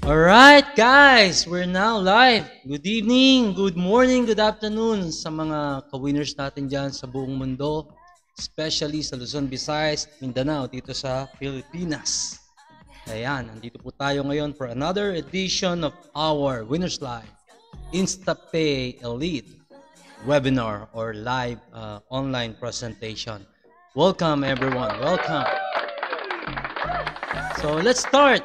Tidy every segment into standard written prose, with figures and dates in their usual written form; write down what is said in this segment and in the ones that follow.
Alright guys, we're now live. Good evening, good morning, good afternoon sa mga ka-winners natin dyan sa buong mundo, especially sa Luzon, Visayas, Mindanao, dito sa Pilipinas. Ayan, nandito po tayo ngayon for another edition of our Winners Live InstaPay Elite webinar or live online presentation. Welcome everyone, welcome. So let's start.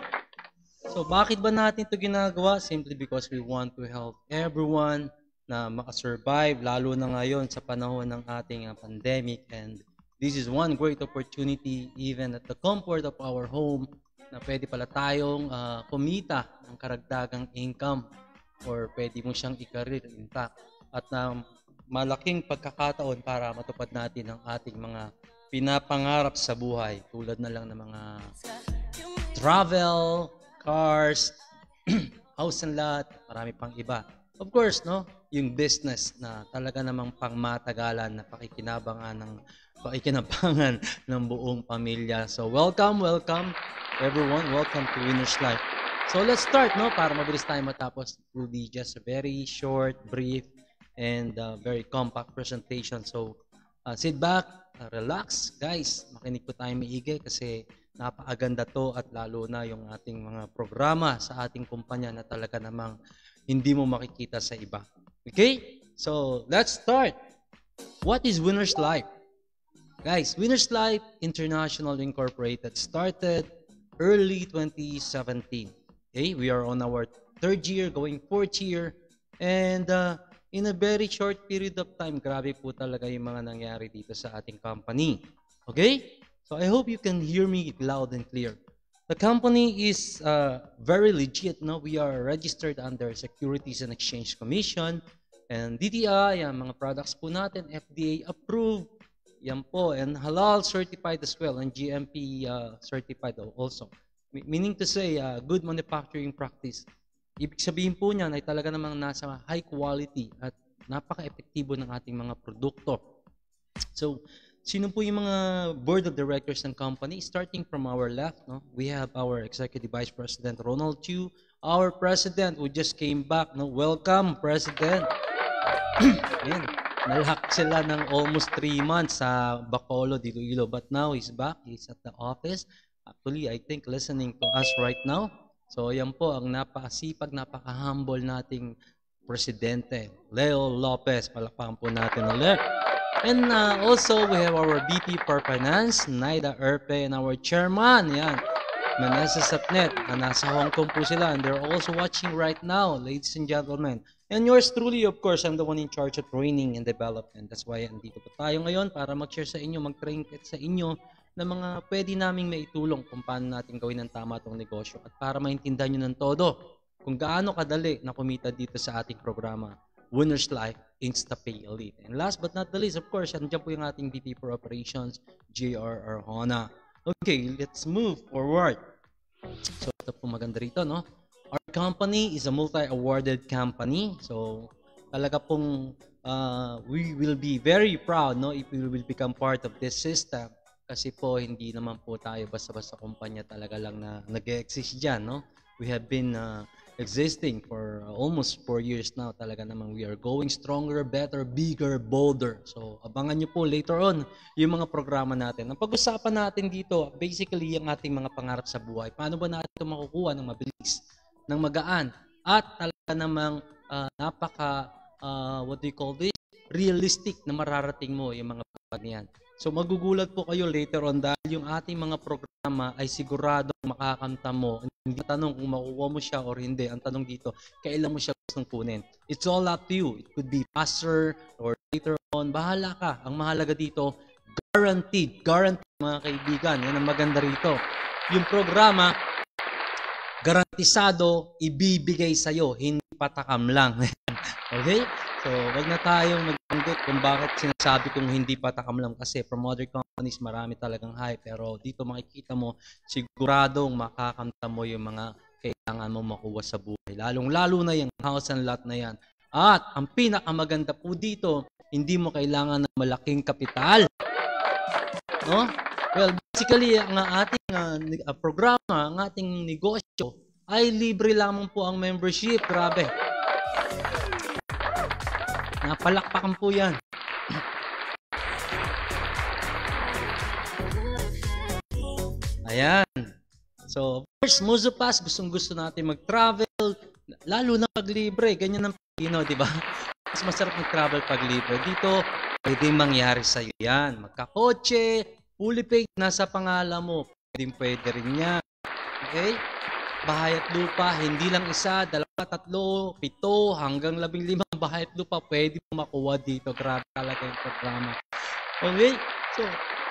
So bakit ba natin ito ginagawa? Simply because we want to help everyone na makasurvive, lalo na ngayon sa panahon ng ating pandemic. And this is one great opportunity even at the comfort of our home na pwede pala tayong kumita ng karagdagang income or pwede mo siyang i-career intact. At malaking pagkakataon para matupad natin ang ating mga pinapangarap sa buhay tulad na lang ng mga travel, cars, house and lot, marami pang iba. Of course, no, yung business na talaga namang pangmatagalan na pakikinabangan ng buong pamilya. So welcome everyone. Welcome to Winners Life. So let's start, no, para mabilis tayo matapos. It will be just a very short, brief, and very compact presentation. So sit back, relax, guys. Makinig po tayo maigi kasi napakaganda to at lalo na yung ating mga programa sa ating kumpanya na talaga namang hindi mo makikita sa iba. Okay? So, let's start. What is Winners Life? Guys, Winners Life International Incorporated started early 2017. Okay? We are on our third year, going fourth year. And in a very short period of time, grabe po talaga yung mga nangyari dito sa ating company. Okay? So I hope you can hear me loud and clear. The company is very legit. No? We are registered under Securities and Exchange Commission and DTI, yan, mga products po natin, FDA approved, yan po, and halal certified as well, and GMP certified also. Meaning to say, good manufacturing practice. Ibig sabihin po niyan ay talaga namang nasa high quality at napaka-epektibo ng ating mga produkto. So, sino po yung mga board of directors ng company? Starting from our left, no? We have our Executive Vice President, Ronald Chu, our President who just came back. No? Welcome, President. Ayan. Nalhak sila ng almost 3 months sa Bacolod, Iloilo. But now he's back. He's at the office. Actually, I think listening to us right now. So, yan po ang napakasipag, napaka-humble nating Presidente, Leo Lopez. Palakpakan po natin ulit. And also, we have our VP for Finance, Naida Erpe, and our Chairman, yan, Manessa Sapnet. Nasa Hong Kong po sila, and they're also watching right now, ladies and gentlemen. And yours truly, of course, I'm the one in charge of training and development. That's why andito po tayo ngayon para mag-share sa inyo, mag-train sa inyo ng mga pwede naming maitulong kung paano natin gawin ng tama itong negosyo at para maintindihan nyo ng todo kung gaano kadali na kumita dito sa ating programa, Winners Life InstaPay Elite. And last but not the least, of course, nandiyan po yung ating VP for Operations, JR Arjona. Okay, let's move forward. So, ito po maganda rito, no? Our company is a multi-awarded company. So, talaga pong we will be very proud, no, if we will become part of this system. Kasi po, hindi naman po tayo basta-basta kumpanya talaga lang na nag-exist dyan, no? We have been existing for almost 4 years now. Talaga namang we are going stronger, better, bigger, bolder. So, abangan nyo po later on yung mga programa natin. Ang pag-usapan natin dito, basically, yung ating mga pangarap sa buhay. Paano ba natin ito makukuha ng mabilis, ng magaan, at talaga namang what do you call this? Realistic na mararating mo yung mga bagay niyan. So, magugulat po kayo later on dahil yung ating mga programa ay siguradong makakamta mo. Hindi tanong kung makukuha mo siya or hindi. Ang tanong dito, kailan mo siya gustong kunin. It's all up to you. It could be faster or later on. Bahala ka. Ang mahalaga dito, guaranteed. Guaranteed, mga kaibigan. Yan ang maganda rito. Yung programa, garantisado, ibibigay sa'yo. Hindi patakam lang. Okay? So, wag na tayong magbanggit kung bakit sinasabi kong hindi patakam lang kasi from other companies marami talagang hype pero dito makikita mo siguradong makakamta mo yung mga kailangan mo makuha sa buhay. Lalong-lalo na yung house and lot na yan. At ang pinakamaganda po dito, hindi mo kailangan ng malaking kapital. No? Well, basically, ang ating programa, ang ating negosyo ay libre lamang po ang membership. Grabe. Napalakpakan po yan. Ayan. So, of course, most of us, gustong-gusto natin mag-travel, lalo na pag libre. Ganyan ang Pilipino, di ba? Mas masarap mag-travel pag libre. Dito, pwedeng mangyari sa'yo yan. Magkakotse, fully paid, nasa pangalan mo. Pwede rin yan. Okay? Bahay at lupa, hindi lang isa, dalawa, tatlo, 7, hanggang 15 bahay at lupa, pwede mo makuha dito. Grabe talaga yung programa. Okay? So,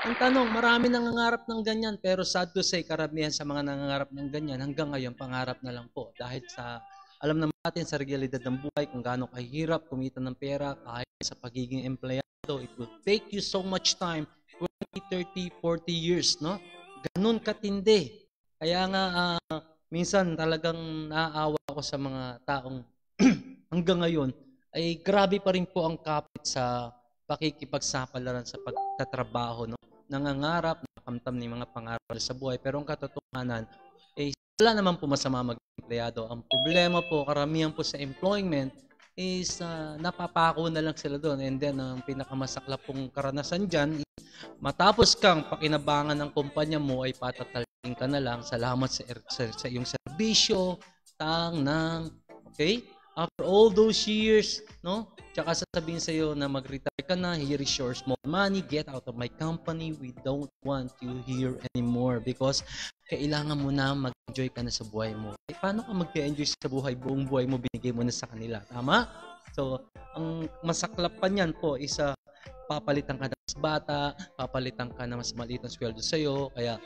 ang tanong, marami nangangarap ng ganyan, pero sad to say, karamihan sa mga nangangarap ng ganyan, hanggang ngayon, pangarap na lang po. Dahil sa, alam naman natin sa realidad ng buhay, kung gaano kahirap kumita ng pera, kahit sa pagiging empleyado, it will take you so much time, 20, 30, 40 years, no? Ganun katindi. Kaya nga, minsan talagang naaawa ako sa mga taong hanggang ngayon, ay grabe pa rin po ang kapit sa pakikipagsapalaran sa pagtatrabaho, no? Nangangarap, nakamtam ng mga pangarap sa buhay, pero ang katotohanan, wala naman po masama maging empleyado. Ang problema po, karamihan po sa employment is napapako na lang sila doon. And then, ang pinakamasaklap pong karanasan dyan, matapos kang pakinabangan ng kumpanya mo, ay patatalin ka na lang. Salamat sa iyong serbisyo, okay? After all those years, no? Tsaka sasabihin sa'yo na mag-retire ka na, here is your small money, get out of my company, we don't want you here anymore because kailangan mo na mag-enjoy ka na sa buhay mo. Paano ka mag-enjoy sa buhay? Buong buhay mo binigay mo na sa kanila. Tama? So, ang masaklap pa niyan po is papalitan ka na mas bata, papalitan ka na mas maliit ang sweldo sa'yo, kaya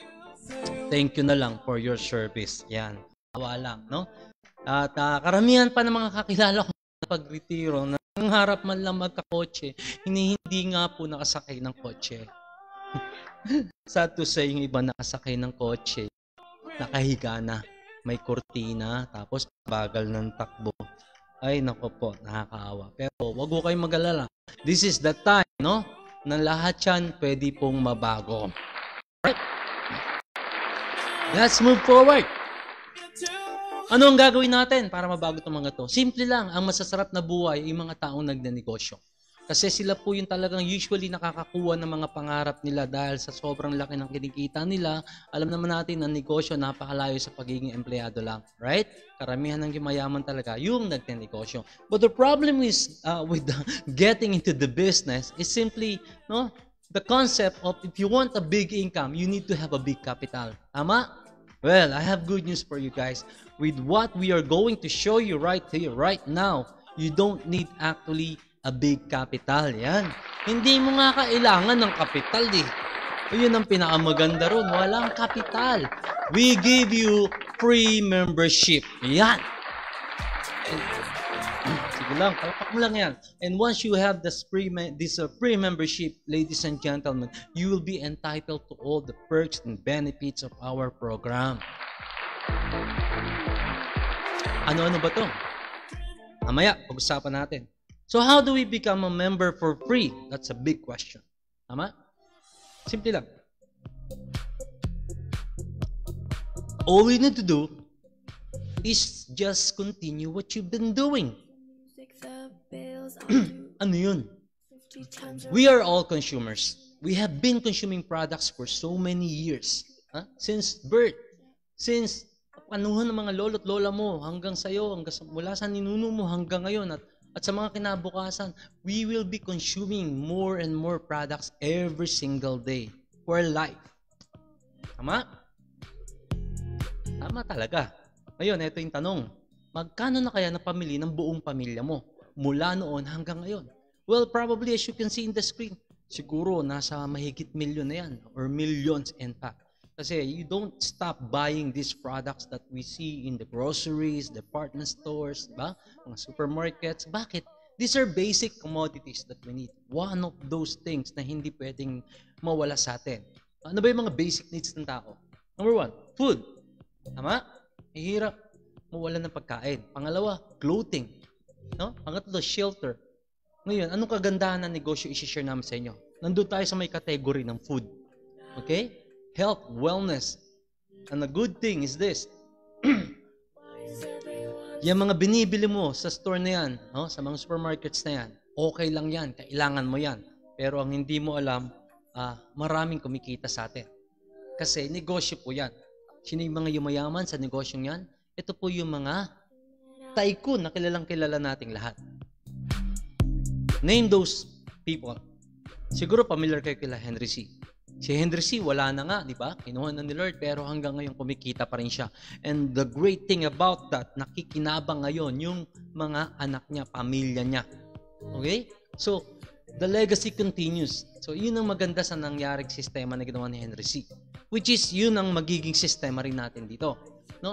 thank you na lang for your service. Yan. Awa lang, no? At karamihan pa ng mga kakilala ko na pag-retiro, na nangarap man lang magkakotse, hindi nga po nakasakay ng kotse. Sad to say, yung iba nakasakay ng kotse, nakahiga na, may kurtina, tapos bagal ng takbo. Ay, nako po, nakakaawa. Pero wag ko kayong mag-alala. This is the time, no? Na lahat yan pwede pong mabago. Right? Let's move forward. Ano ang gagawin natin para mabago itong mga to? Simple lang, ang masasarap na buhay ay yung mga taong nagnenegosyo. Kasi sila po yung talagang usually nakakakuha ng mga pangarap nila dahil sa sobrang laki ng kinikita nila. Alam naman natin na negosyo napakalayo sa pagiging empleyado lang. Right? Karamihan ng mayaman talaga yung nagnenegosyo. But the problem is with getting into the business is simply, no, the concept of if you want a big income, you need to have a big capital. Tama? Well, I have good news for you guys. With what we are going to show you right here, right now, you don't need actually a big capital. Yan. Hindi mo nga kailangan ng capital, eh. Yun ang pinakamaganda ron. Walang capital. We give you free membership. Yan. Sige lang, palpak mo lang yan. And once you have this free membership, ladies and gentlemen, you will be entitled to all the perks and benefits of our program. Ano-ano ba to? Mamaya, pag-usapan natin. So how do we become a member for free? That's a big question. Tama? Simple lang. All we need to do is just continue what you've been doing. Ano yun? We are all consumers. We have been consuming products for so many years. Since birth. Since anuhan ng mga lolo't lola mo hanggang sa'yo, mula sa ninuno mo hanggang ngayon at sa mga kinabukasan, we will be consuming more and more products every single day for life. Tama? Tama talaga. Ngayon, ito yung tanong. Magkano na kaya napamili ng buong pamilya mo mula noon hanggang ngayon? Well, probably as you can see in the screen, siguro nasa mahigit milyon na yan or millions in fact. Kasi you don't stop buying these products that we see in the groceries, department stores, diba? Mga supermarkets. Bakit? These are basic commodities that we need. One of those things na hindi pwedeng mawala sa atin. Ano ba yung mga basic needs ng tao? Number 1, food. Tama? Mahirap mawala ng pagkain. Pangalawa, clothing. No? Pangatlo, shelter. Ngayon, anong kagandahan ng negosyo i-share namin sa inyo? Nandun tayo sa may category ng food. Okay? Health, wellness. And the good thing is this. Yung mga binibili mo sa store na yan, no? Sa mga supermarkets na yan, okay lang yan, kailangan mo yan. Pero ang hindi mo alam, maraming kumikita sa atin. Kasi negosyo po yan. Sino yung mga yumayaman sa negosyong yan? Ito po yung mga tycoon na kilalang kilala nating lahat. Name those people. Siguro familiar kayo kila Henry C. Si Henry C, wala na nga, di ba? Kinuha na ni Lord, pero hanggang ngayon kumikita pa rin siya. And the great thing about that, nakikinabang ngayon yung mga anak niya, pamilya niya. Okay? So, the legacy continues. So, yun ang maganda sa nangyaring sistema na ginawa ni Henry C. Which is, yun ang magiging sistema rin natin dito. No?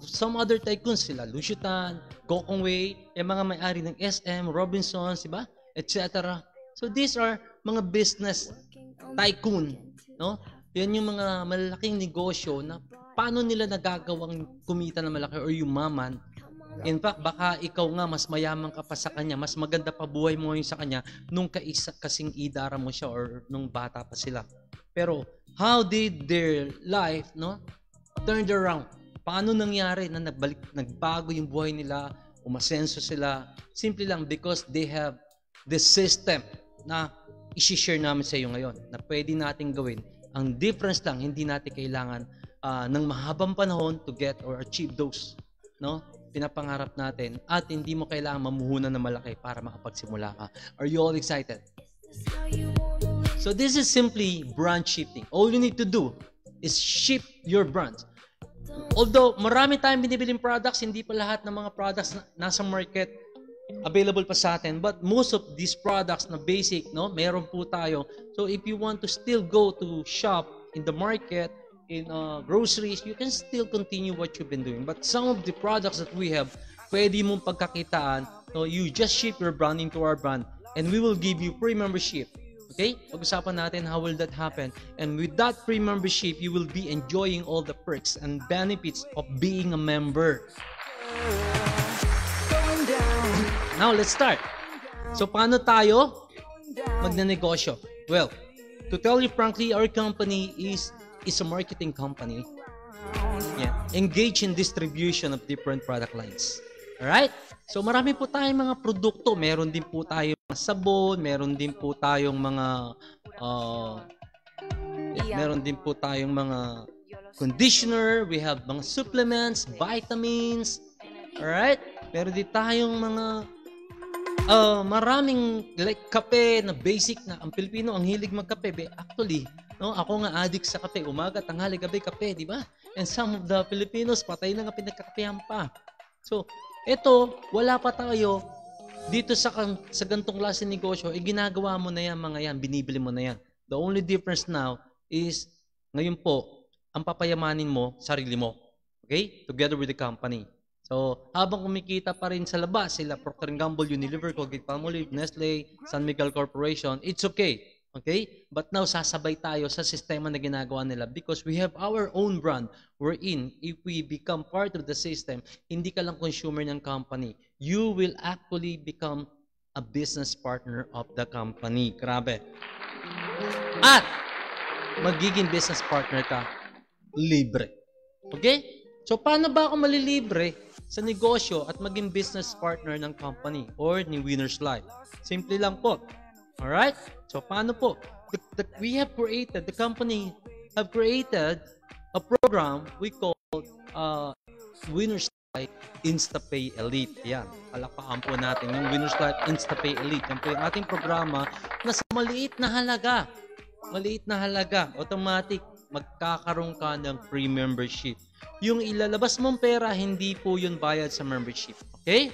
Some other tycoons, sila Lucio Tan, Gokong Wei, yung mga may-ari ng SM, Robinsons, di ba? Etc. So, these are mga business tycoon, no? Yan yung mga malalaking negosyo na paano nila nagagawang kumita na malaki or yumaman. In fact, baka ikaw nga mas mayaman ka pa sa kanya, mas maganda pa buhay mo yung sa kanya nung kasing idara mo siya or nung bata pa sila. Pero how did their life, no, turned around? Paano nangyari na nagbago yung buhay nila, umasenso sila? Simple lang because they have the system na i-share namin sa iyo ngayon na pwede nating gawin. Ang difference lang, hindi natin kailangan ng mahabang panahon to get or achieve those, no, pinapangarap natin, at hindi mo kailangan mamuhunan na malaki para makapagsimula ka. Are you all excited? So this is simply brand shifting. All you need to do is shift your brand. Although marami tayong binibiling products, hindi pa lahat ng mga products na nasa market available pa sa atin, but most of these products na basic, no, meron po tayo. So if you want to still go to shop in the market, in groceries, you can still continue what you've been doing. But some of the products that we have, pwede mong pagkakitaan. No, you just ship your brand into our brand, and we will give you free membership. Okay? Pag-usapan natin how will that happen. And with that free membership, you will be enjoying all the perks and benefits of being a member. Now, let's start. So, paano tayo magnenegosyo? Well, to tell you frankly, our company is a marketing company. Yeah. Engaged in distribution of different product lines. Alright? So, marami po tayong mga produkto. Meron din po tayong mga sabon, meron din po tayong mga conditioner, we have mga supplements, vitamins. Alright? Meron din tayong mga maraming like kape na basic na ang Pilipino ang hilig magkape. Actually, no, ako nga addict sa kape, umaga, tanghali, gabi kape, di ba? And some of the Filipinos patay na nga pinagkakapehan pa. So, ito, wala pa tayo dito sa gantong klase negosyo, ginagawa mo na yan, mga yan, binibili mo na yan. The only difference now is ngayon po, ang papayamanin mo, sarili mo. Okay? Together with the company. So, habang kumikita pa rin sa labas, sila Procter & Gamble, Unilever, Colgate-Palmolive, Nestle, San Miguel Corporation, it's okay. Okay? But now, sasabay tayo sa sistema na ginagawa nila because we have our own brand. We're in. If we become part of the system, hindi ka lang consumer ng company. You will actually become a business partner of the company. Grabe. At, magiging business partner ka, libre. Okay? So, paano ba ako malilibre sa negosyo at maging business partner ng company or ni Winner's Life? Simple lang po. Alright? So, paano po? The company have created a program we call Winner's Life InstaPay Elite. Yan. Palakpakan po natin yung Winner's Life InstaPay Elite. Yan po yung ating programa na sa maliit na halaga, automatic, magkakaroon ka ng free membership. Yung ilalabas mong pera, hindi po yun bayad sa membership. Okay?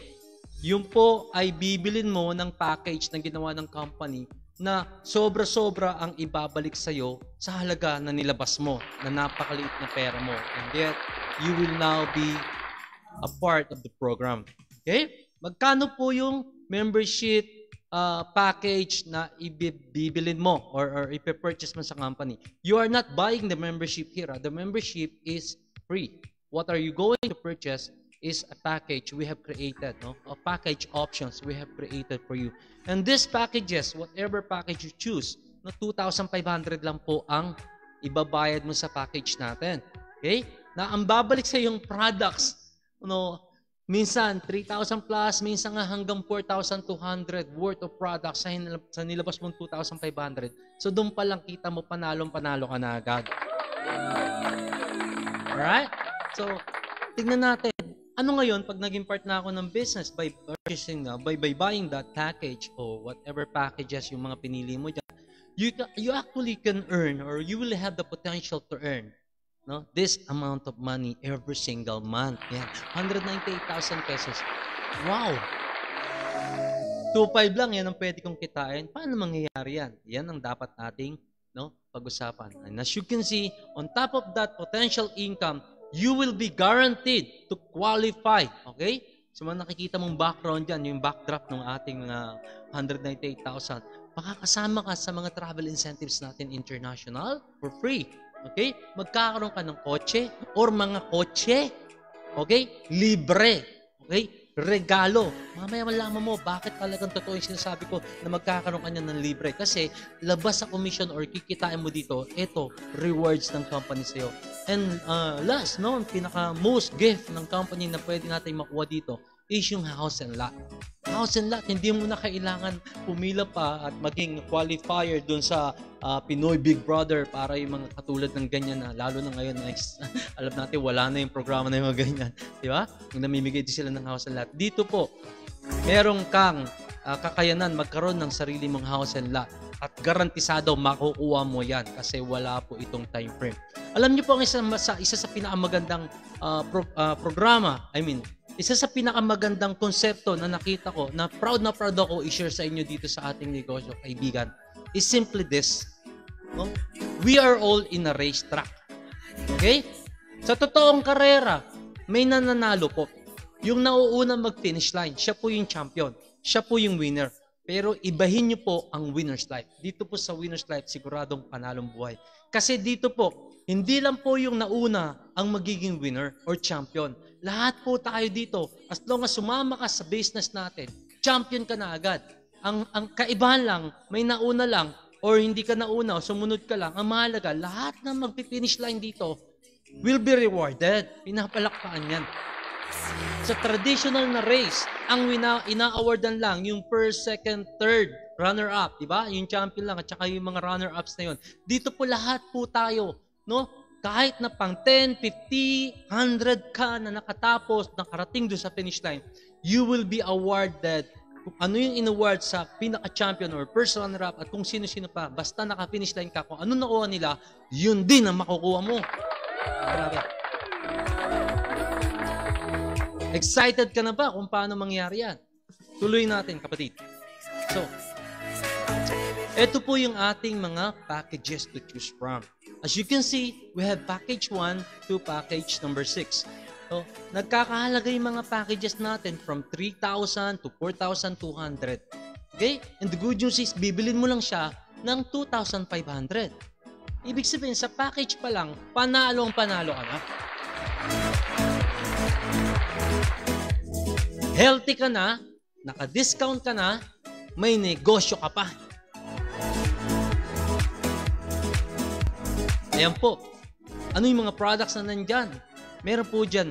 Yung po ay bibilin mo ng package na ginawa ng company na sobra-sobra ang ibabalik sa'yo sa halaga na nilabas mo, na napakaliit na pera mo. And yet, you will now be a part of the program. Okay? Magkano po yung membership package na ibibilin mo or ipipurchase mo sa company? You are not buying the membership here. The membership is free. What are you going to purchase is a package we have created, no? A package options we have created for you. And these packages, whatever package you choose, no, 2,500 lang po ang ibabayad mo sa package natin. Okay? Na ang babalik sa yung products, no, Minsan, 3,000 plus, minsan nga hanggang 4,200 worth of products sa nilabas mong 2,500. So, doon pa lang kita mo, panalo ka na agad. Alright? So, tignan natin. Ano ngayon, pag naging part na ako ng business by purchasing, by buying that package or whatever packages yung mga pinili mo dyan, you actually can earn or you will have the potential to earn this amount of money every single month. Yan. 198,000 pesos. Wow! 2.5 lang yan ang pwede kong kitain. Paano mangyayari yan? Yan ang dapat nating pag-usapan. And as you can see, on top of that potential income, you will be guaranteed to qualify. Okay? So, nakikita mong background dyan, yung backdrop ng ating 198,000. Makakasama ka sa mga travel incentives natin international for free. Okay? Magkakaroon ka ng kotse or mga kotse. Okay? Libre. Okay? Regalo. Mamaya malaman mo bakit talagang totoo yung sinasabi ko na magkakaroon ka niya ng libre. Kasi labas sa commission or kikitain mo dito, ito, rewards ng company sa'yo. And last, pinaka-most gift ng company na pwede natin makuha dito is yung house and lot. House and lot, hindi mo na kailangan pumila pa at maging qualifier dun sa Pinoy Big Brother para yung mga katulad ng ganyan na lalo na ngayon alam natin wala na yung programa na yung mga ganyan. Di ba? Yung namimigay din sila ng house and lot. Dito po, merong kang kakayanan magkaroon ng sarili mong house and lot at garantisado makukuha mo yan kasi wala po itong time frame. Alam niyo po ang isa sa pinakamagandang programa, isa sa pinakamagandang konsepto na nakita ko, na proud ako i-share sa inyo dito sa ating negosyo, kaibigan, is simply this. We are all in a racetrack. Okay? Sa totoong karera, may nananalo po. Yung nauuna mag-finish line, siya po yung champion. Siya po yung winner. Pero ibahin niyo po ang winner's life. Dito po sa winner's life, siguradong panalong buhay. Kasi dito po, hindi lang po yung nauna ang magiging winner or champion. Lahat po tayo dito, as long as sumama ka sa business natin, champion ka na agad. Ang kaibahan lang, may nauna lang, or hindi ka nauna, o sumunod ka lang. Ang mahalaga, lahat na mag-finish line dito will be rewarded. Pinapalakpakan yan. Sa traditional na race, ang ina-awardan lang yung first, second, third, runner-up, di ba? Yung champion lang at saka yung mga runner-ups na yun. Dito po lahat po tayo, kahit na pang 10, 50, 100 ka na nakatapos, nakarating doon sa finish line, you will be awarded kung ano yung in-award sa pinaka-champion or first runner-up at kung sino-sino pa. Basta naka-finish line ka, kung ano nakuha nila, yun din ang makukuha mo. Grabe. Excited ka na ba kung paano mangyari yan? Tuloy natin, kapatid. So, ito po yung ating mga packages to choose from. As you can see, we have package 1 to package number 6. So, nagkakahalaga yung mga packages natin from 3,000 to 4,200. Okay? And the good news is, bibilin mo lang siya ng 2,500. Ibig sabihin, sa package pa lang, panalo ka na. Healthy ka na, naka-discount ka na, may negosyo ka pa. Ayan po. Ano yung mga products na nandyan? Meron po dyan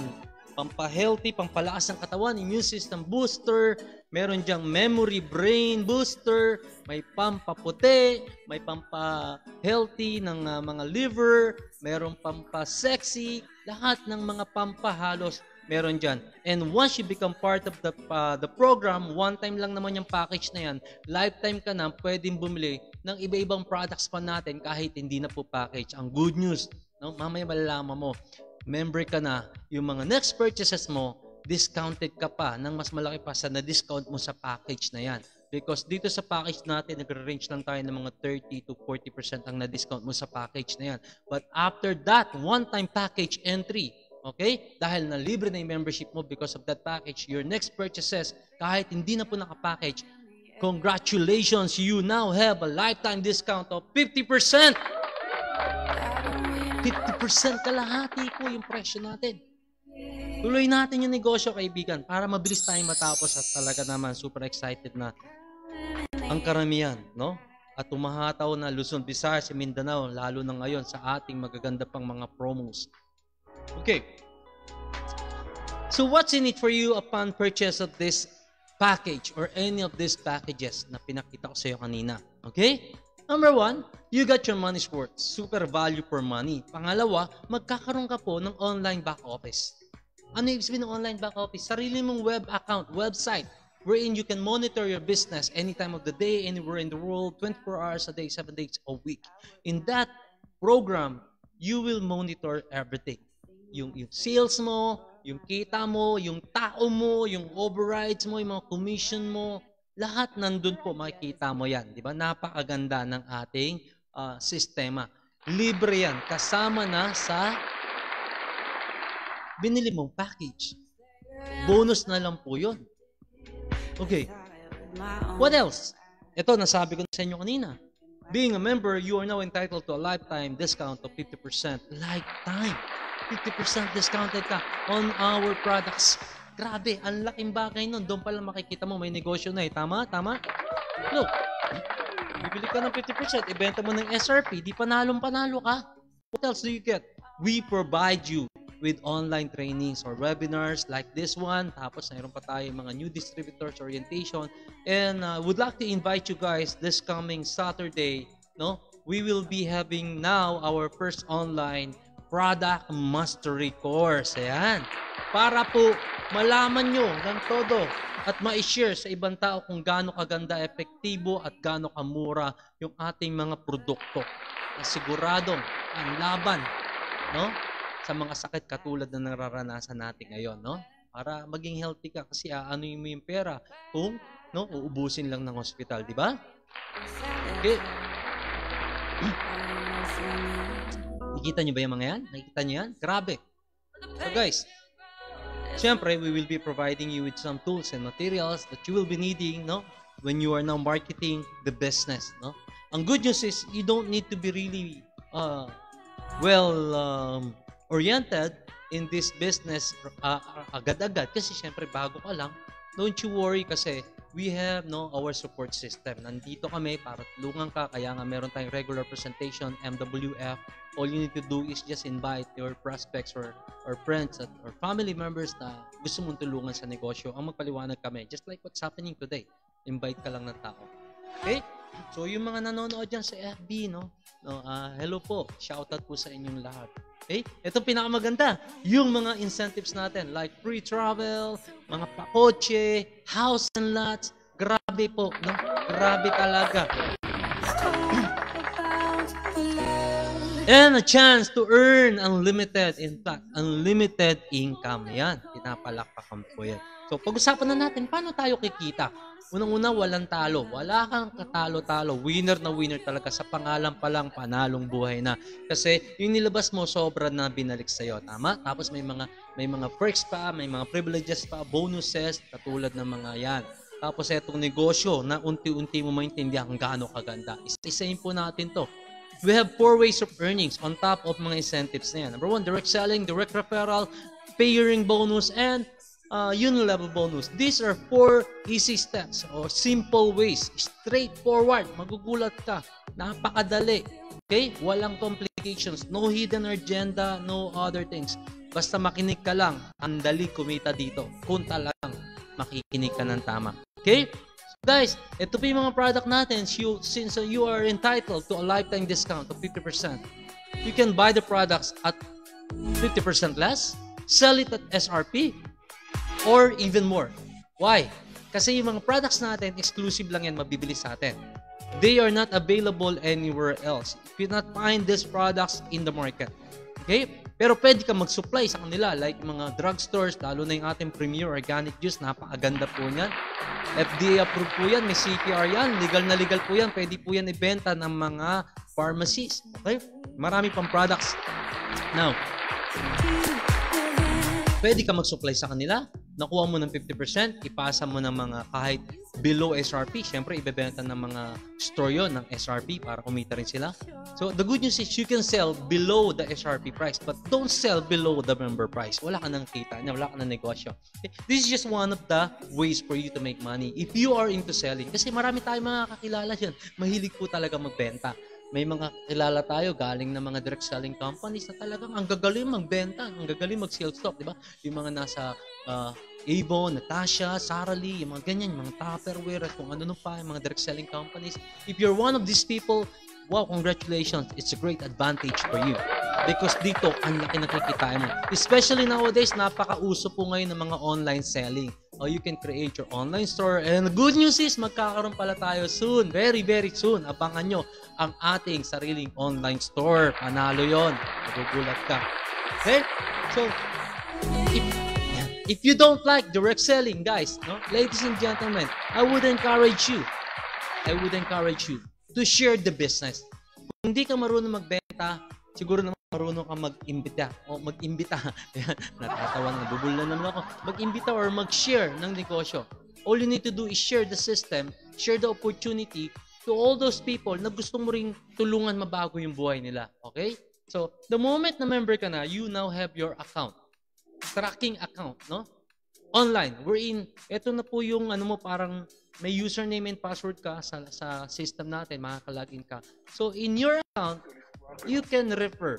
pampa-healthy, pampalakas ng katawan, immune system booster, meron dyang memory brain booster, may pampaputi, may pampa-healthy ng mga liver, meron pampa-sexy, lahat ng mga pampahalos meron dyan. And once you become part of the program, one time lang naman yung package na yan, lifetime ka na pwedeng bumili ng iba-ibang products pa natin kahit hindi na po package. Ang good news, mamaya malalaman mo, member ka na, yung mga next purchases mo, discounted ka pa ng mas malaki pa sa na-discount mo sa package na yan. Because dito sa package natin, nagre-range lang tayo ng mga 30 to 40% ang na-discount mo sa package na yan. But after that, one-time package entry, okay? Dahil na libre na yung membership mo because of that package, your next purchases, kahit hindi na po nakapackage, congratulations, you now have a lifetime discount of 50%. 50% kalahati po yung presyo natin. Tuloy natin yung negosyo, kaibigan, para mabilis tayong matapos at talaga naman super excited na ang karamihan, no? At tumahataw na Luzon, Visayas, Mindanao, lalo na ngayon sa ating magaganda pang mga promos. Okay. So what's in it for you upon purchase of this package or any of these packages na pinakita ko sa iyo kanina? Okay? Number 1, you got your money's worth. Super value for money. Pangalawa, magkakaroon ka po ng online back office. Ano yung ibig sabihin ng online back office? Sarili mong web account, website, wherein you can monitor your business any time of the day, anywhere in the world, 24 hours a day, 7 days a week. In that program, you will monitor everything. Yung sales mo, yung kita mo, yung tao mo, yung overrides mo, yung mga commission mo, lahat nandun po, makikita mo yan. Di ba? Napakaganda ng ating sistema. Libre yan. Kasama na sa binili mong package. Bonus na lang po yun. Okay. What else? Ito, nasabi ko sa inyo kanina. Being a member, you are now entitled to a lifetime discount of 50%. Lifetime. 50% discounted ka on our products. Grabe, ang laking bagay nun. Doon pala makikita mo, may negosyo na eh. Tama? Tama? Look, bibili ka ng 50%, ibenta mo ng SRP, di panalong-panalo ka. What else do you get? We provide you with online trainings or webinars like this one. Tapos, mayroon pa tayo mga new distributors orientation. And would like to invite you guys this coming Saturday, no? We will be having now our first online product mastery course. Ayan. Para po malaman nyo ng todo at ma-share sa ibang tao kung gaano kaganda, epektibo at gaano kamura yung ating mga produkto. Siguradong ang laban, no? Sa mga sakit katulad na nararanasan natin ngayon, no? Para maging healthy ka kasi aanoin mo yung pera kung no, uubusin lang ng hospital, di ba? Okay. Nakikita nyo ba yung mga yan? Nakikita nyo yan? Grabe. So guys, syempre, we will be providing you with some tools and materials that you will be needing, no? When you are now marketing the business, no? Ang good news is you don't need to be really oriented in this business agad-agad kasi syempre bago ka lang. Don't you worry kasi we have our support system. Nandito kami para tulungan ka, kaya nga meron tayong regular presentation, MWF. All you need to do is just invite your prospects or friends or family members na gusto mong tulungan sa negosyo. Ang magpaliwanag kami, just like what's happening today. Invite ka lang ng tao. Okay? So yung mga nanonood dyan sa FB, hello po, shoutout po sa inyong lahat. Okay? Ito pinakamaganda, yung mga incentives natin like free travel, mga pakotse, house and lots. Grabe po, no? Grabe talaga. And a chance to earn unlimited, in fact, unlimited income. Yan, pinapalakpakan po yan. So, pag-usapan na natin, paano tayo kikita? Unang-una, walang talo. Wala kang katalo-talo. Winner na winner talaga. Sa pangalan pa lang, panalong buhay na. Kasi yung nilabas mo, sobra na binalik sa'yo. Tama? Tapos may mga perks pa, may mga privileges pa, bonuses, katulad ng mga yan. Tapos etong negosyo na unti-unti mo maintindihan kung gaano kaganda. Isa-isahin po natin to. We have 4 ways of earnings on top of mga incentives na yan. Number 1, direct selling, direct referral, pay-ring bonus, and unilevel bonus. These are 4 easy steps or simple ways. Straightforward. Magugulat ka. Napakadali. Okay? Walang complications. No hidden agenda. No other things. Basta makinig ka lang. Ang dali kumita dito. Kung talagang makikinig ka ng tama. Okay? So guys, ito po yung mga product natin. Since you are entitled to a lifetime discount of 50%, you can buy the products at 50% less, sell it at SRP, or even more. Why? Kasi yung mga products natin, exclusive lang yan, mabibili sa atin. They are not available anywhere else. You cannot find these products in the market. Okay? Pero pwede ka mag-supply sa kanila, like mga drugstores, lalo na yung ating Premier Organic Juice, napakaganda po niyan. FDA approved po yan, may CPR yan, legal na legal po yan, pwede po yan ibenta ng mga pharmacies. Okay? Marami pang products. Now, pwede ka mag-supply sa kanila, nakuha mo ng 50%, ipasa mo ng mga kahit below SRP. Siyempre, ibebenta ng mga store yon ng SRP para kumita rin sila. So, the good news is you can sell below the SRP price, but don't sell below the member price. Wala ka nang kita niya, wala ka nang negosyo. Okay? This is just one of the ways for you to make money if you are into selling. Kasi marami tayong mga kakilala dyan, mahilig po talaga magbenta. May mga kilala tayo galing ng mga direct selling companies na talagang ang gagaling magbenta, ang gagaling mag-sales talk, di ba? Yung mga nasa Avon, Natasha, Sara Lee, yung mga ganyan, yung mga Tupperware, at kung ano pa, yung mga direct selling companies. If you're one of these people, wow, congratulations. It's a great advantage for you. Because dito, ang laki nakikita mo. Especially nowadays, napaka-uso po ngayon ng mga online selling. Or you can create your online store. And the good news is, magkakaroon pala tayo soon. Very, very soon. Abangan nyo ang ating sariling online store. Panalo yon. Magugulat ka. Okay? So, if you don't like direct selling, guys, no, ladies and gentlemen, I would encourage you to share the business. Kung hindi ka marunong magbenta, siguro naman marunong ka mag-imbita o mag-imbita. Natatawa na, bubula naman ako. Mag-imbita or mag-share ng negosyo. All you need to do is share the system, share the opportunity to all those people na gusto mo ring tulungan mabago yung buhay nila. Okay? So, the moment na member ka na, you now have your account. Tracking account, no? Online. Ito na po yung ano mo, parang may username and password ka sa system natin, makaka-login ka. So, in your account, you can refer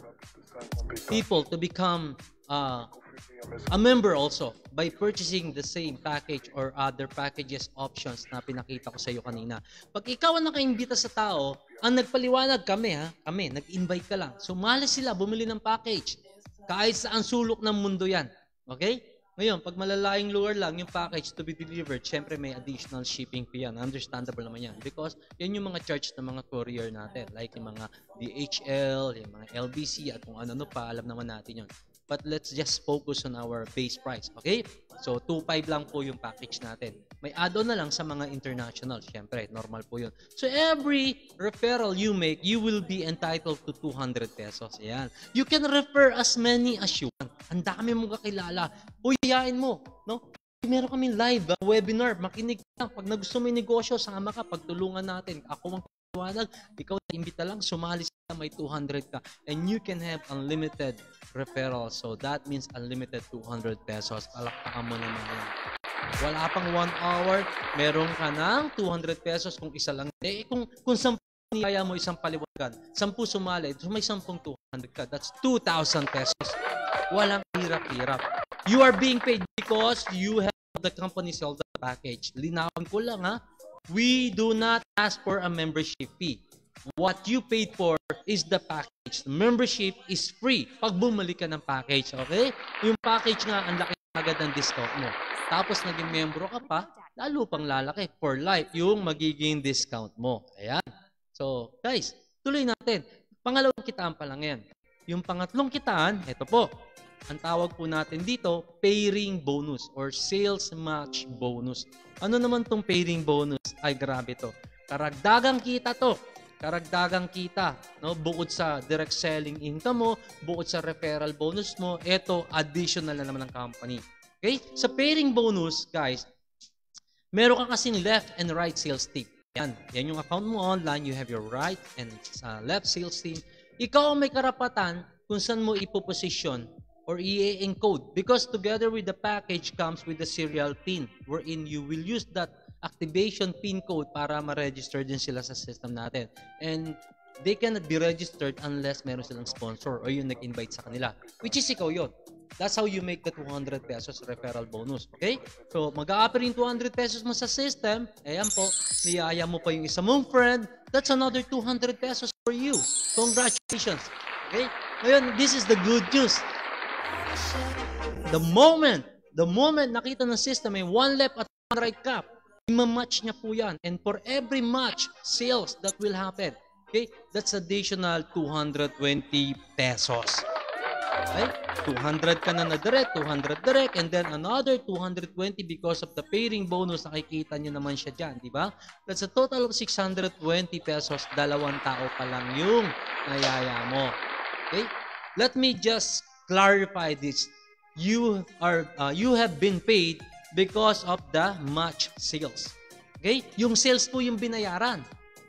people to become a member also by purchasing the same package or other packages options na pinakita ko sa iyo kanina. Pag ikaw ang nakaimbita sa tao, ang nagpaliwanag kami, nag-invite ka lang. Sumali sila, bumili ng package. Kahit saan sulok ng mundo yan. Okay? Ngayon, pag malalayong lugar lang yung package to be delivered, syempre may additional shipping fee yan. Understandable naman yan. Because yan yung mga charge ng mga courier natin. Like yung mga DHL, yung mga LBC, at kung ano pa, alam naman natin yun. But let's just focus on our base price. Okay? So, 2.5 lang po yung package natin. May add-on na lang sa mga international. Syempre, normal po yun. So, every referral you make, you will be entitled to 200 pesos. Ayan. You can refer as many as you want. Ang dami mong kakilala. Uyayain mo. No? Meron kami live webinar. Makinig lang. Pag nagusto mo yung negosyo, sama ka. Pagtulungan natin. Ako ang pagkawanag. Ikaw na imbita lang. Sumali sila. May 200 ka. And you can have unlimited referral. So, that means unlimited 200 pesos. Palakpakan mo naman yan. Wala pang 1 hour, meron ka ng 200 pesos kung isa lang. Kung 10 niyaya mo isang paliwagan, 10 sumali, so may 10 200 ka. That's 2,000 pesos. Walang hirap-hirap. You are being paid because you have the company sell the package. Linawin ko lang we do not ask for a membership fee. What you paid for is the package. The membership is free pag bumalik ka ng package, okay? Yung package nga, ang laki agad ng discount mo. Tapos naging membro ka pa, lalo pang lalaki. For life, yung magiging discount mo. Ayan. So, guys, tuloy natin. Pangalawang kitaan pa lang yan. Yung pangatlong kitaan, ito po. Ang tawag po natin dito, pairing bonus or sales match bonus. Ano naman tong pairing bonus? Ay, grabe to. Karagdagang kita to. Karagdagang kita. No? Bukod sa direct selling income mo, bukod sa referral bonus mo, ito, additional na naman ng company. Okay? Sa pairing bonus, guys, meron ka kasing left and right sales team. Yan yung account mo online. You have your right and left sales team. Ikaw ang may karapatan kung saan mo ipoposition or i-encode. Because together with the package comes with the serial pin wherein you will use that activation pin code para ma-register din sila sa system natin. And they cannot be registered unless meron silang sponsor or yung nag-invite sa kanila. Which is ikaw yun. That's how you make the 200 pesos referral bonus. Okay? So, mag-a-offer yung 200 pesos mo sa system. Ayan po, niyaya mo pa yung isa mong friend. That's another 200 pesos for you. Congratulations. Okay? Ngayon, this is the good news. The moment nakita ng system may one left at one right cap, ima-match niya po yan. And for every match, sales that will happen. Okay? That's additional 220 pesos. Okay? 200 ka na direct, 200 direct, and then another 220 because of the pairing bonus. Nakikita nyo naman siya dyan, di ba? That's a total of 620 pesos. Dalawang tao pa lang yung nayaya mo. Okay? Let me just clarify this. You have been paid because of the match sales. Okay? Yung sales po yung binayaran.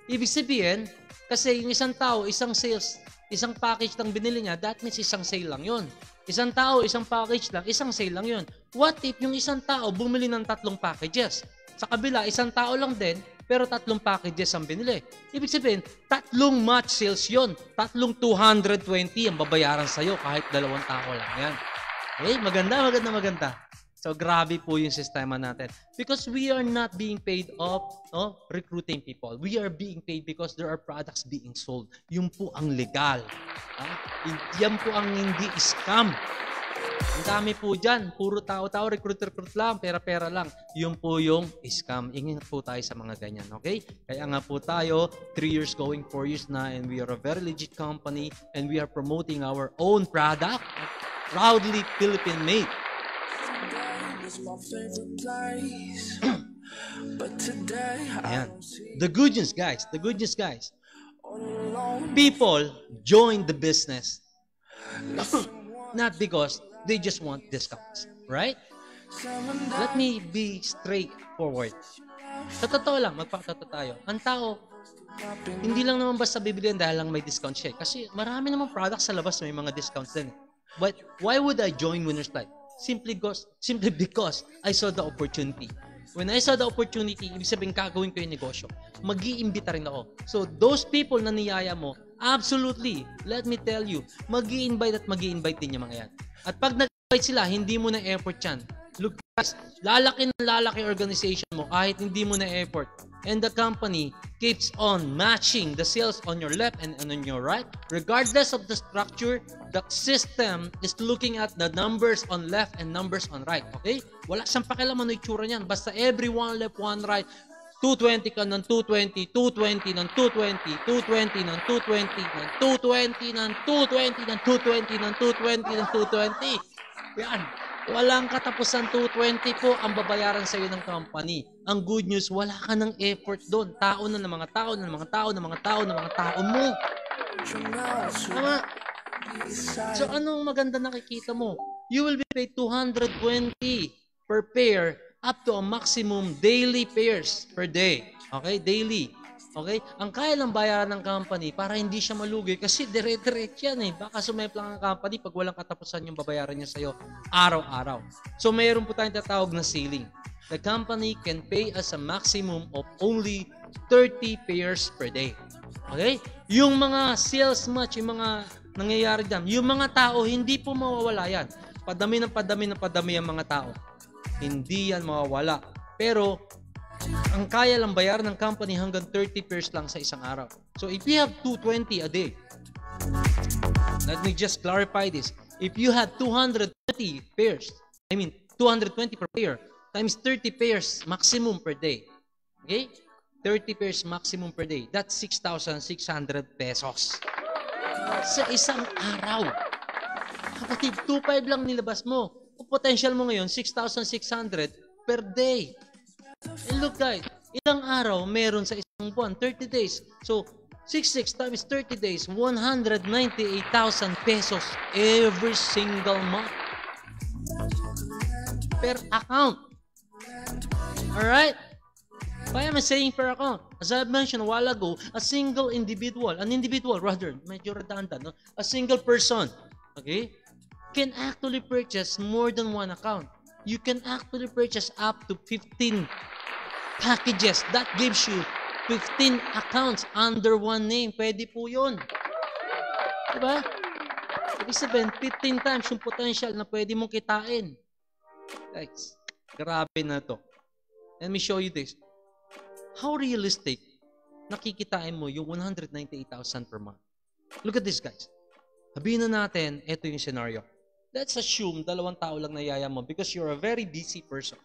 Ibig sabihin, kasi yung isang tao, isang sales, isang package lang binili niya, that means isang sale lang yun. Isang tao, isang package lang, isang sale lang yun. What if yung isang tao bumili ng 3 packages? Sa kabila, isang tao lang din, pero 3 packages ang binili. Ibig sabihin, 3 match sales yun. 3 220 ang babayaran sa'yo kahit 2 tao lang yan. Okay? Maganda. So, grabe po yung sistema natin. Because we are not being paid off recruiting people. We are being paid because there are products being sold. Yun po ang legal. Yan po ang hindi scam. Ang dami po dyan. Puro tao-tao, recruit lang, pera-pera lang. Yun po yung scam. Ingat po tayo sa mga ganyan. Okay? Kaya nga po tayo, 3 years going 4 years na, and we are a very legit company, and we are promoting our own product. Proudly Philippine-made. Ayan. The good news, guys. People join the business not because they just want discounts, right? Let me be straightforward. Sa totoo lang, magpakatotoo tayo. Ang tao, hindi lang naman basta bibilihan dahil lang may discount siya. Kasi marami namang products sa labas na may mga discounts din. But why would I join Winners Life? Simply because I saw the opportunity. When I saw the opportunity, ibig sabihin gagawin ko yung negosyo. Mag-iimbita rin ako. So those people na niyaya mo, absolutely, let me tell you, mag-i-invite din yung mga yan. At pag nag-invite sila, hindi mo na effort yan. Look guys, lalaki organization mo kahit hindi mo na effort. And the company keeps on matching the sales on your left and on your right. Regardless of the structure, the system is looking at the numbers on left and numbers on right. Okay? Wala siyang pakialaman ano itsura niyan. Basta every one left, one right. 220 ka ng 220, 220 ng 220, 220 ng 220, ng 220 ng 220, ng 220 ng 220 ng 220. Yan. Walang katapusan 220 po ang babayaran sa iyo ng company. Ang good news, wala ka ng effort doon. Tao na ng mga tao mo. Tama. So anong maganda nakikita mo? You will be paid 220 per pair up to a maximum daily pairs per day. Okay? Daily. Okay? Ang kaya lang bayaran ng company para hindi siya malugi kasi dire-direct yan eh. Baka sumep lang ang company pag walang katapusan yung babayaran niya sa'yo araw-araw. So mayroon po tayong tatawag na ceiling. The company can pay us a maximum of only 30 pairs per day. Okay? Yung mga sales match, yung mga nangyayari dyan, yung mga tao, hindi po mawawala yan. Padami ang mga tao. Hindi yan mawawala. Pero ang kaya lang bayaran ng company hanggang 30 pairs lang sa isang araw. So if you have 220 a day, let me just clarify this. If you have 220 pairs, 220 per pair, times 30 pairs maximum per day. Okay? 30 pairs maximum per day. That's 6,600 pesos. Sa isang araw. Kapatid, 2,500 lang nilabas mo. Kung potential mo ngayon, 6,600 per day. And look guys, ilang araw meron sa isang buwan? 30 days. So, 66 times 30 days, 198,000 pesos every single month. Per account. Alright? Why am I saying per account? As I mentioned a while ago, a single individual, medyo redundant, no? A single person, okay, can actually purchase more than one account. You can actually purchase up to 15 packages. That gives you 15 accounts under one name. Pwede po yun. Diba? Ibig sabihin, 15 times yung potential na pwede mong kitain. Guys, grabe na to. Let me show you this. How realistic nakikitain mo yung 198,000 per month? Look at this, guys. Sabihin na natin, ito yung scenario. Let's assume 2 tao lang nayaya mo because you're a very busy person.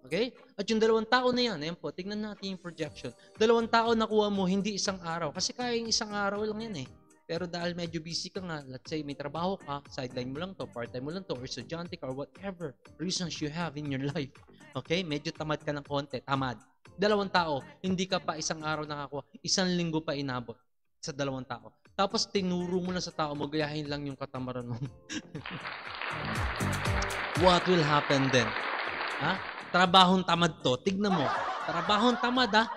Okay? At yung 2 tao na yan, ayan po, tignan natin yung projection. 2 tao nakuha mo, hindi isang araw. Kasi kaya yung isang araw lang yan eh. Pero dahil medyo busy ka nga, let's say may trabaho ka, sideline mo lang to, part-time mo lang to, or estudyante ka, or whatever reasons you have in your life. Okay? Medyo tamad ka ng konti. Tamad. 2 tao, hindi ka pa isang araw nakakuha, 1 linggo pa inabot sa 2 tao. Tapos tinuro mo na sa tao mo, gayahin lang yung katamaran mo. What will happen then? Ha? Trabahong tamad to. Tignan mo. Trabahong tamad ha.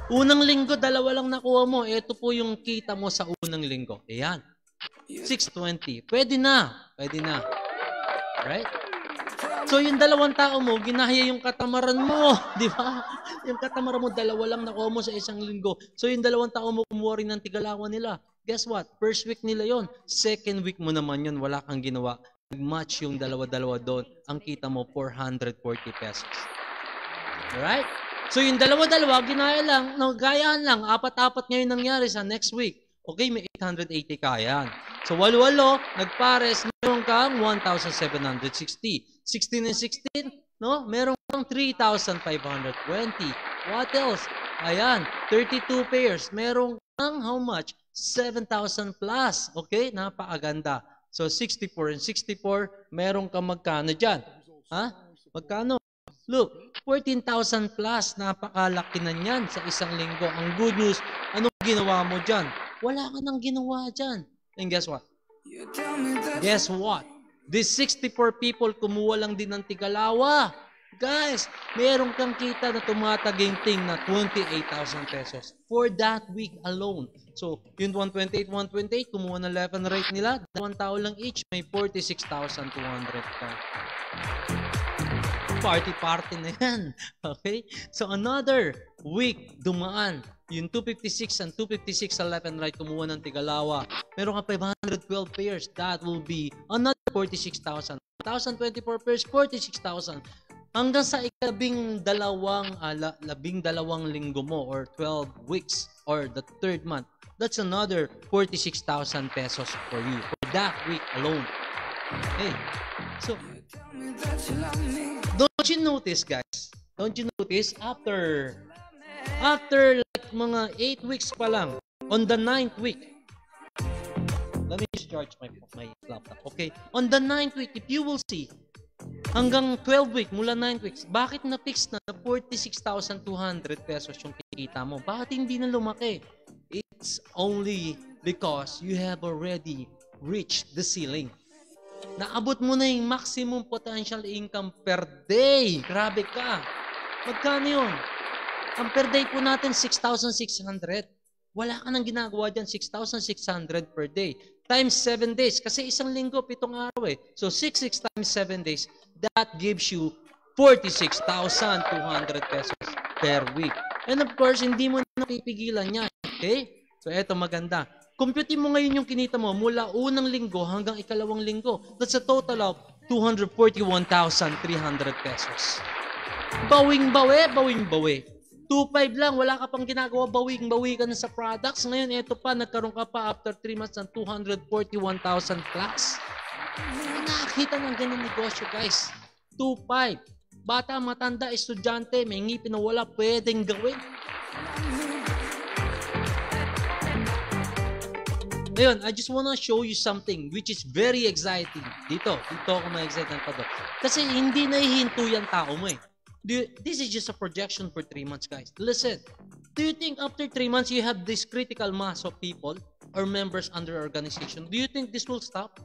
Unang linggo, 2 lang nakuha mo. Ito po yung kita mo sa unang linggo. Ayan. 620. Pwede na. Right? So yung dalawang tao mo, ginahaya yung katamaran mo. Di ba? Yung katamaran mo, dalawa lang nakuha mo sa isang linggo. So yung dalawang tao mo, kumuha rin ng tigalawan nila. Guess what? First week nila yon. Second week mo naman yun, wala kang ginawa. Nag-match yung dalawa-dalawa doon. Ang kita mo, 440 pesos. Alright? So yung dalawa-dalawa, ginaya lang, gayaan lang. Apat-apat ngayon nangyari sa next week. Okay, may 880 ka yan. So, walo-walo, nagpares, meron kang 1,760. 16 and 16, no? Meron kang 3,520. What else? Ayan, 32 pairs. Meron kang how much? 7,000 plus. Okay, napakaganda. So, 64 and 64, meron kang magkano dyan? Ha? Magkano? Look, 14,000 plus. Napakalaki na yan sa isang linggo. Ang good news, anong ginawa mo dyan? Wala ka nang ginawa dyan. And guess what? Guess what? These 64 people, kumuha lang din ng tigalawa. Guys, meron kang kita na tumataginting na 28,000 pesos for that week alone. So, yung 128, kumuha ng left and right nila, dalawang tao lang each, may 46,200 ka. Party na yan. Okay? So, another week dumaan. Yung 256 and 256 sa left and right, kumuha ng tigalawa. Meron ka 512 pairs. That will be another 46,000. 1,024 pairs, 46,000. Hanggang sa labing dalawang linggo mo or 12 weeks or the third month, that's another 46,000 pesos for you for that week alone. Okay? So, don't you notice, guys? Don't you notice after like mga 8 weeks pa lang, on the 9th week, let me just charge my laptop. Okay? On the 9th week, if you will see, hanggang 12 week, mula 9 weeks, bakit na-fix na 46,200 pesos yung kikita mo? Bakit hindi na lumaki? It's only because you have already reached the ceiling. Naabot mo na yung maximum potential income per day. Grabe ka. Magkano yun? Ang per day po natin, 6,600. Wala ka nang ginagawa dyan, 6,600 per day. Times 7 days. Kasi isang linggo, 7 araw eh. So, 6 times 7 days, that gives you 46,200 pesos per week. And of course, hindi mo na pipigilan yan. Okay? So, eto maganda. Compute mo ngayon yung kinita mo mula unang linggo hanggang ikalawang linggo. That's a total of 241,300 pesos. Bawing-bawi. 2.5 lang, wala ka pang ginagawa, bawing-bawi ka na sa products. Ngayon, eto pa, nagkaroon ka pa after 3 months ng 241,000 plus. Nakakita ng ganyan negosyo, guys. 2.5. Bata, matanda, estudyante, may ngipin na wala, pwedeng gawin. Ngayon, I just wanna show you something which is very exciting. Dito ako ma-excite ng todo. Kasi hindi nahihinto yung tao mo eh. This is just a projection for 3 months, guys. Listen, do you think after 3 months you have this critical mass of people or members under organization? Do you think this will stop?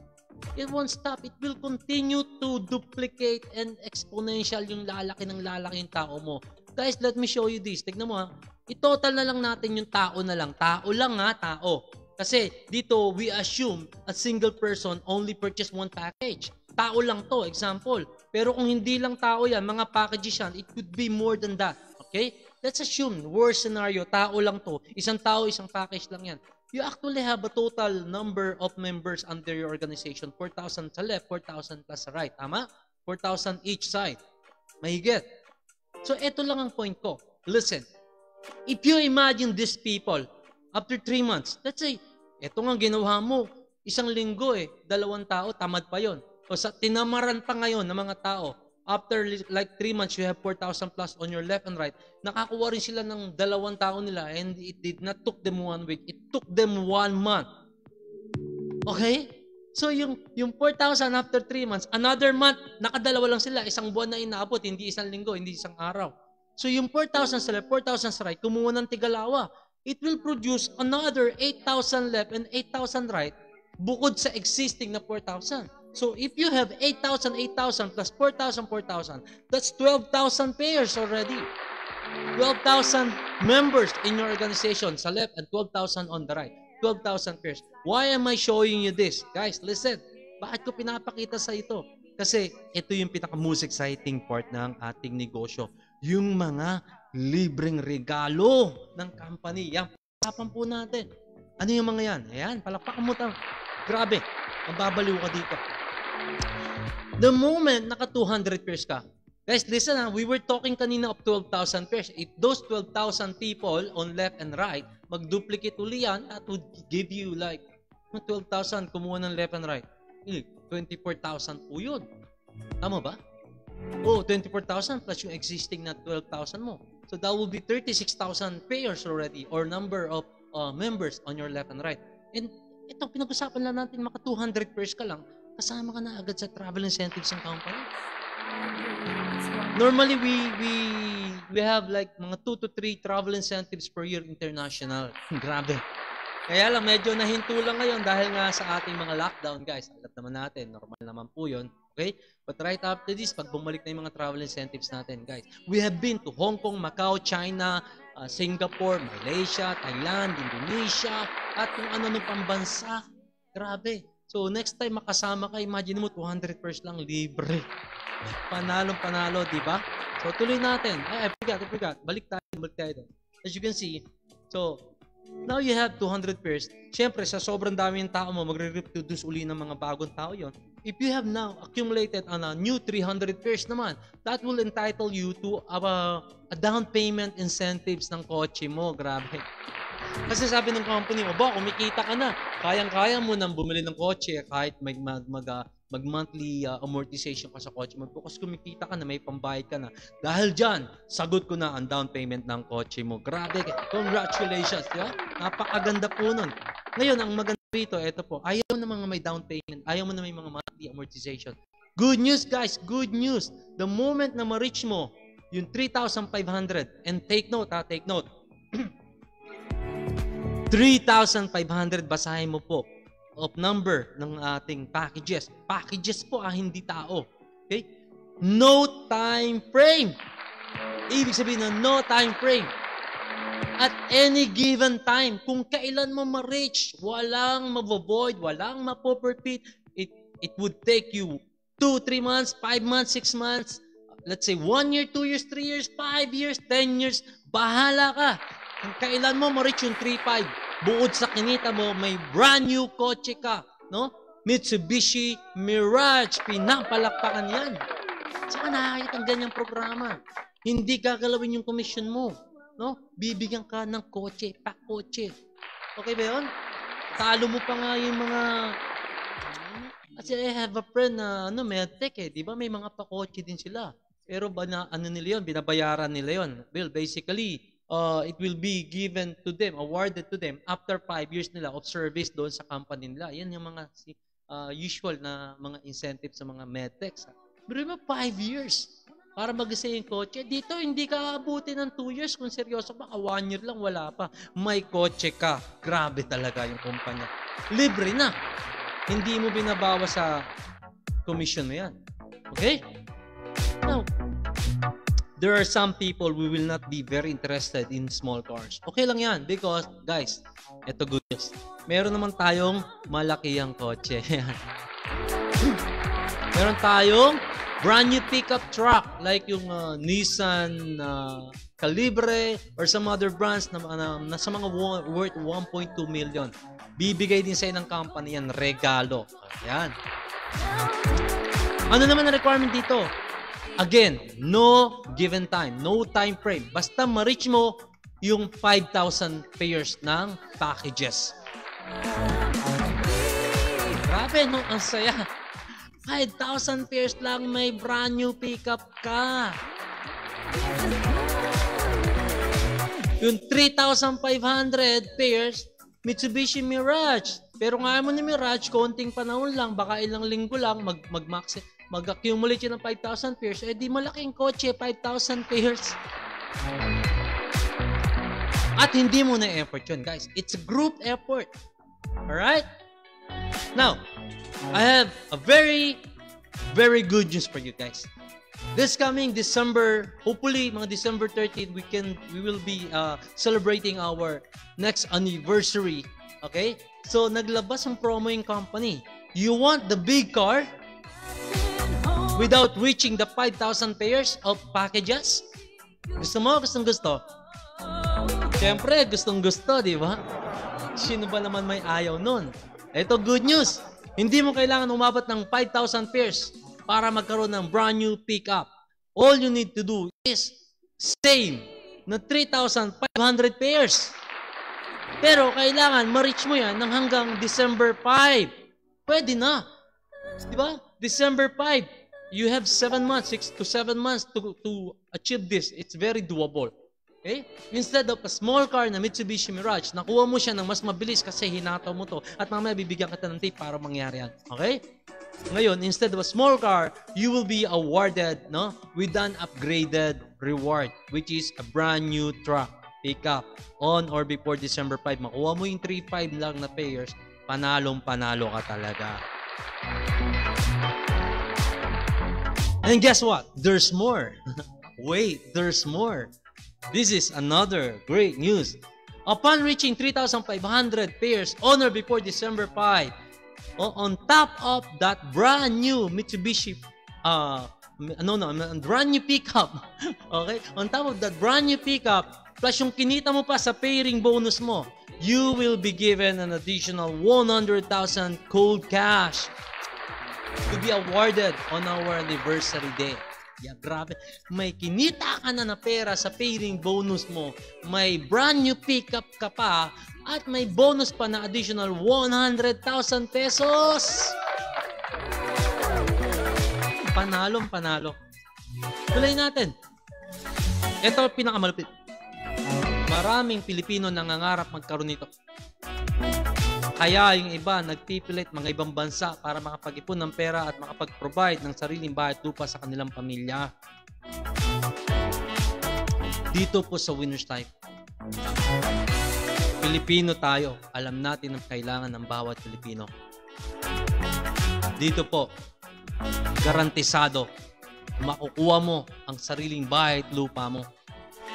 It won't stop. It will continue to duplicate and exponential yung lalaki yung tao mo. Guys, let me show you this. Tignan mo ha. I-total na lang natin yung tao na lang. Tao lang ha, tao. Kasi dito, we assume a single person only purchase one package. Tao lang to, example. Pero kung hindi lang tao yan, mga packages yan, it could be more than that. Okay? Let's assume, worst scenario, tao lang to. Isang tao, isang package lang yan. You actually have a total number of members under your organization. 4,000 sa left, 4,000 plus sa right. Tama? 4,000 each side. Mahigit. So, eto lang ang point ko. Listen. If you imagine these people, after 3 months, let's say, eto nga ginawa mo, isang linggo dalawang tao, tamad pa yon. O sa tinamaran pa ngayon ng mga tao, after like 3 months, you have 4,000 plus on your left and right, nakakuha rin sila ng dalawang tao nila and it did not took them 1 week, it took them 1 month. Okay? So yung 4,000 after 3 months, another month, nakadalawa lang sila, isang buwan na inaabot, hindi isang linggo, hindi isang araw. So yung 4,000 sa left, 4,000 sa right, kumuha ng tigalawa. It will produce another 8,000 left and 8,000 right bukod sa existing na 4,000. So if you have 8,000, 8,000 plus 4,000, 4,000, that's 12,000 pairs already. 12,000 members in your organization sa left and 12,000 on the right. 12,000 pairs. Why am I showing you this? Guys, listen. Bakit ko pinapakita sa ito? Kasi ito yung pinaka-most exciting part ng ating negosyo. Yung mga libreng regalo ng company. Yan, palapakan po natin. Ano yung mga yan? Ayan, palakpakan mo tayo. Grabe, mababaliw ka dito. The moment naka 200 pairs ka, guys, listen we were talking kanina of 12,000 pairs. If those 12,000 people on left and right, mag-duplicate uli yan, that would give you like 12,000 kumuha ng left and right. 24,000 po yun. Tama ba? Oh, 24,000 plus yung existing na 12,000 mo. So that will be 36,000 pairs already or number of members on your left and right. And ito, pinag-usapan lang natin, maka 200 pairs ka lang, kasama ka na agad sa travel incentives ng company. Normally, we have like mga 2 to 3 travel incentives per year international. Grabe. Kaya lang, medyo nahinto lang ngayon dahil nga sa ating mga lockdown, guys. Alam naman natin, normal naman po yun. Okay? But right after this, pag bumalik na yung mga travel incentives natin, guys, we have been to Hong Kong, Macau, China, Singapore, Malaysia, Thailand, Indonesia, at kung ano nung pambansa. Grabe. So, next time makasama ka, imagine mo, 200 pairs lang, libre. Panalong-panalo, di ba? So, tuloy natin. I forgot. Balik tayo. As you can see, so, now you have 200 pairs. Siyempre, sa sobrang dami ng tao mo, magre-reproduce uli ng mga bagong tao yon. If you have now accumulated on a new 300 pairs naman, that will entitle you to a down payment incentives ng kotse mo. Grabe. Kasi sabi ng company, kumikita ka na. Kayang-kaya mo nang bumili ng kotse kahit mag-monthly amortization ka sa kotse mo. Because kumikita ka na, may pambayad ka na. Dahil dyan, sagot ko na ang down payment ng kotse mo. Grabe. Congratulations. Yeah? Napakaganda po nun. Ngayon, ang maganda rito, ito po, ayaw na mga may down payment. Ayaw mo na may mga monthly amortization. Good news, guys. Good news. The moment na ma-reach mo yung 3,500, and take note, take note. 3,500, basahin mo po, of number ng ating packages. Packages po, hindi tao. Okay? No time frame. Ibig sabihin na no time frame. At any given time, kung kailan mo ma-reach, walang mavovoid, walang mapoperfeit, it would take you 2, 3 months, 5 months, 6 months, let's say 1 year, 2 years, 3 years, 5 years, 10 years, bahala ka. Kung kailan mo ma-reach yung 3.5, buod sa kinita mo, may brand new kotse ka, no? Mitsubishi Mirage, pinapalakpakan yan. Saan nakakita ang ganyang programa? Hindi gagalawin yung commission mo, no? Bibigyan ka ng kotse, pa-kotse. Okay ba yun? Talo mo pa nga yung mga... Kasi I have a friend na medtech di ba? May mga pa-kotse din sila. Pero nila yun, binabayaran nila yun. Well, basically, it will be given to them, awarded to them after 5 years nila of service doon sa company nila. Yan yung mga usual na mga incentives sa mga medtechs. Pero 5 years para mag-isa yung kotse. Dito, hindi ka abuti ng 2 years. Kung seryoso, baka 1 year lang, wala pa. May kotse ka. Grabe talaga yung kumpanya. Libre na. Hindi mo binabawa sa commission mo yan. Okay? Now, there are some people who will not be very interested in small cars. Okay lang yan because, guys, ito good news. Meron naman tayong malakihang kotse. Meron tayong brand new pickup truck like yung Nissan Calibre or some other brands na sa mga worth 1.2 million. Bibigay din sa'yo ng company yan, regalo. Ayan. Ano naman ang requirement dito? Again, no given time, no time frame. Basta ma-reach mo yung 5,000 pairs ng packages. Grabe, no? Ang saya. 5,000 pairs lang, may brand new pickup ka. Yung 3,500 pairs, Mitsubishi Mirage. Pero nga mo ni Mirage, konting panahon lang, baka ilang linggo lang, mag-accumulate yun ng 5,000 pairs, di malaking kotse, 5,000 pairs. At hindi mo na effort yun, guys. It's a group effort. Alright? Now, I have a very, very good news for you guys. This coming December, hopefully, mga December 13th, we will be celebrating our next anniversary. Okay? So, naglabas ang promo yung company. You want the big car? without reaching the 5,000 pairs of packages? Gusto mo? Gustong gusto? Siyempre, gustong gusto, di ba? Sino ba naman may ayaw nun? Ito, good news. Hindi mo kailangan umabot ng 5,000 pairs para magkaroon ng brand new pickup. All you need to do is same na 3,500 pairs. Pero kailangan ma-reach mo yan ng hanggang December 5. Pwede na. Di ba? December 5. You have 7 months, 6 to 7 months to achieve this. It's very doable. Okay? Instead of a small car na Mitsubishi Mirage, nakuha mo siya ng mas mabilis kasi hinataw mo to at mamaya bibigyan kita ng tip para mangyari yan. Okay? Ngayon, instead of a small car, you will be awarded with an upgraded reward, which is a brand new truck pickup on or before December 5. Makuha mo yung 3,500 lang na pairs, panalong-panalo ka talaga. And guess what? There's more. Wait, there's more. This is another great news. Upon reaching 3,500 pairs on or before December 5, on top of that brand new Mitsubishi, brand new pickup, okay? On top of that brand new pickup, plus yung kinita mo pa sa pairing bonus mo, you will be given an additional 100,000 cold cash to be awarded on our anniversary day. Yeah, grabe. May kinita ka na pera sa pairing bonus mo, may brand new pickup ka pa, at may bonus pa na additional 100,000 pesos. Panalong panalo. Tuloy natin. Ito pinakamalupit. Maraming Pilipino nangangarap magkaroon nito. Kaya yung iba nagpipilit mga ibang bansa para makapag-ipon ng pera at makapag-provide ng sariling bahay at lupa sa kanilang pamilya. Dito po sa Winner's Type, Pilipino tayo. Alam natin ang kailangan ng bawat Pilipino. Dito po, garantisado, makukuha mo ang sariling bahay at lupa mo.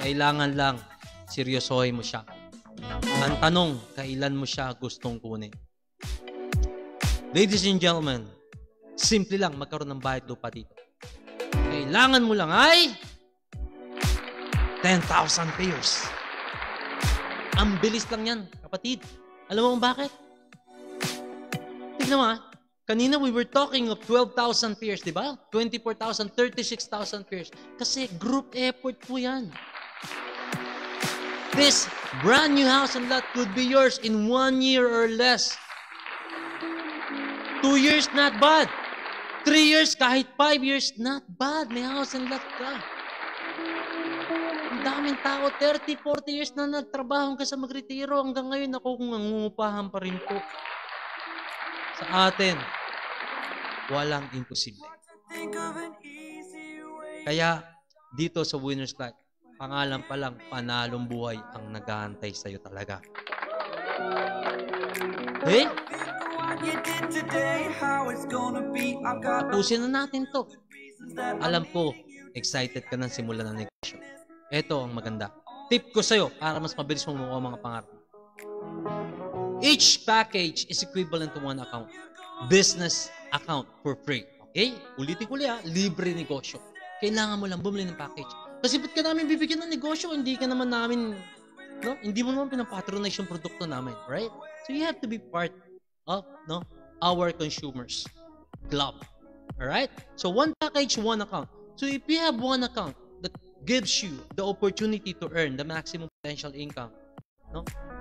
Kailangan lang seryosohin mo siya. Ang tanong, kailan mo siya gustong kunin? Ladies and gentlemen, simple lang magkaroon ng bahay at lupa dito. Kailangan mo lang ay 10,000 pairs. Ang bilis lang yan, kapatid. Alam mo kung bakit? Tignan mo kanina we were talking of 12,000 pairs, di ba? 24,000, 36,000 pairs. Kasi group effort po yan. This brand new house and lot could be yours in 1 year or less. 2 years, not bad. 3 years, kahit 5 years, not bad. May house and lot ka. Ang daming tao, 30, 40 years na nagtrabaho ka sa magretiro. Hanggang ngayon, ako kung nangungupahan pa rin po. Sa atin, walang imposible. Kaya, dito sa Winner's Type, pangalan pa lang, panalong buhay ang nag-aantay sa'yo talaga. Eh? Tapusin na natin to. Alam ko, excited ka nang simulan ng negosyo. Ito ang maganda. Tip ko sa'yo para mas mabilis mong makuha mga pangarap. Each package is equivalent to one account. Business account for free. Okay? Ulitin ko liya, libre negosyo. Kailangan mo lang bumili ng package. Kasi ba't ka namin bibigyan ng negosyo? Hindi ka naman namin, hindi mo naman pinapatronize yung produkto namin. Right? So you have to be part of our consumers club. Alright? So one package, one account. So if you have one account that gives you the opportunity to earn the maximum potential income,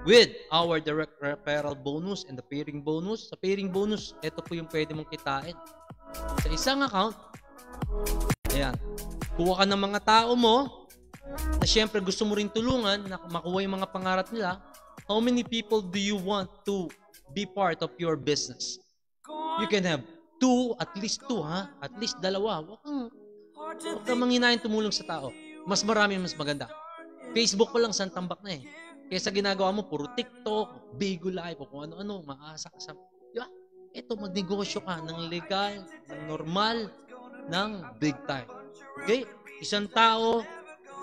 with our direct referral bonus and the pairing bonus. Sa pairing bonus, ito po yung pwede mong kitain. Sa isang account, ayan, kuha ka ng mga tao mo na siyempre gusto mo rin tulungan na makuha yung mga pangarap nila. How many people do you want to be part of your business? You can have at least two, at least dalawa. Huwag kang manghinayin tumulong sa tao. Mas marami, mas maganda. Facebook pa lang santambak na eh. Kaysa ginagawa mo, puro TikTok, Bigo Live, o kung ano-ano, maasa ka sa... Diba? Ito, magnegosyo ka ng legal, ng normal, ng big time. Okay? Isang tao,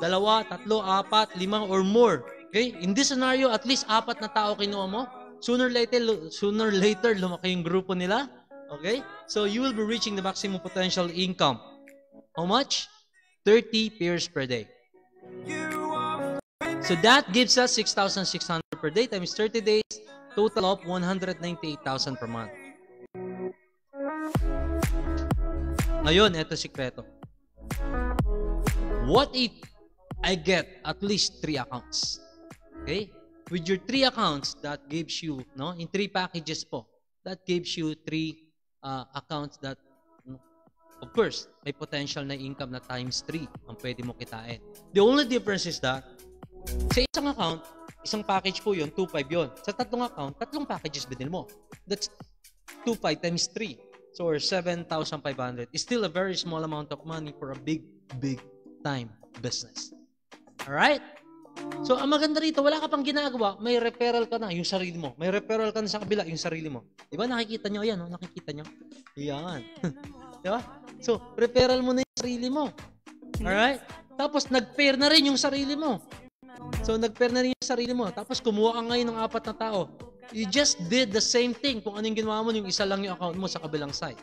2, 3, 4, 5 or more. Okay? In this scenario, at least 4 na tao kinuha mo. Sooner or later, lumaki yung grupo nila. Okay? So, you will be reaching the maximum potential income How much? 30 pairs per day. So that gives us 6,600 per day times 30 days, total of 198,000 per month. Ngayon, eto sikreto. What if I get at least 3 accounts? Okay? With your 3 accounts, that gives you, no, in 3 packages po, that gives you 3 accounts that, of course, may potential na income na times 3 ang pwede mo kitain. The only difference is that, sa isang account, isang package po yun, 2,500 yun. Sa tatlong account, 3 packages binil mo. That's 2,500 times 3. So, or 7,500. It's still a very small amount of money for a big time business. Alright? So, ang maganda rito, wala ka pang ginagawa, may referral ka na, yung sarili mo. May referral ka na sa kabila, yung sarili mo. Diba? Nakikita nyo? Ayan, no? Nakikita nyo? Yan. Diba? So, referral mo na yung sarili mo. Alright? Tapos, nag-pair na rin yung sarili mo. So, nag-pair na rin yung sarili mo. Tapos, kumuha ka ngayon ng 4 na tao. You just did the same thing. Kung anong ginawa mo, yung isa lang yung account mo sa kabilang side.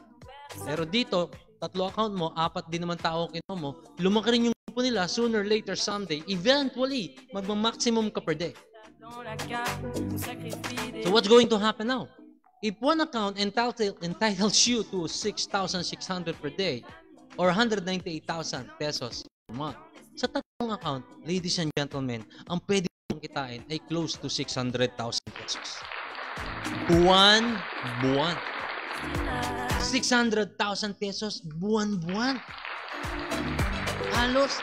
Pero dito, 3 account mo, 4 din naman tao kinuha mo, lumaki rin yung grupo nila, sooner, later, someday, eventually, magma-maximum ka per day. So what's going to happen now? If one account entitles you to 6,600 per day or 198,000 pesos per month, sa 3 account, ladies and gentlemen, ang pwede mong kitain ay close to 600,000 pesos. Buwan. 600,000 pesos buwan-buwan. Halos,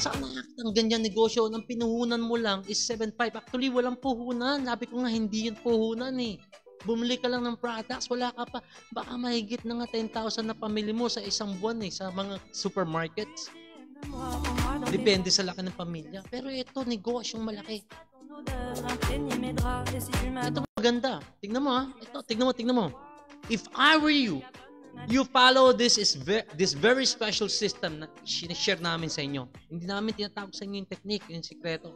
sana ang ganyan negosyo, ang pinuhunan mo lang is 7,500. Actually, walang puhunan. Sabi ko nga, hindi yun puhunan eh. Bumili ka lang ng products, wala ka pa. Baka mahigit na nga 10,000 na pamili mo sa isang buwan eh, sa mga supermarkets. Depende sa laki ng pamilya. Pero ito, negosyong malaki. Ito maganda. Tignan mo ha. Ito, tignan mo. If I were you, you follow this very special system na sinishare namin sa inyo. Hindi namin tinatawag sa inyo yung technique, yung sikreto.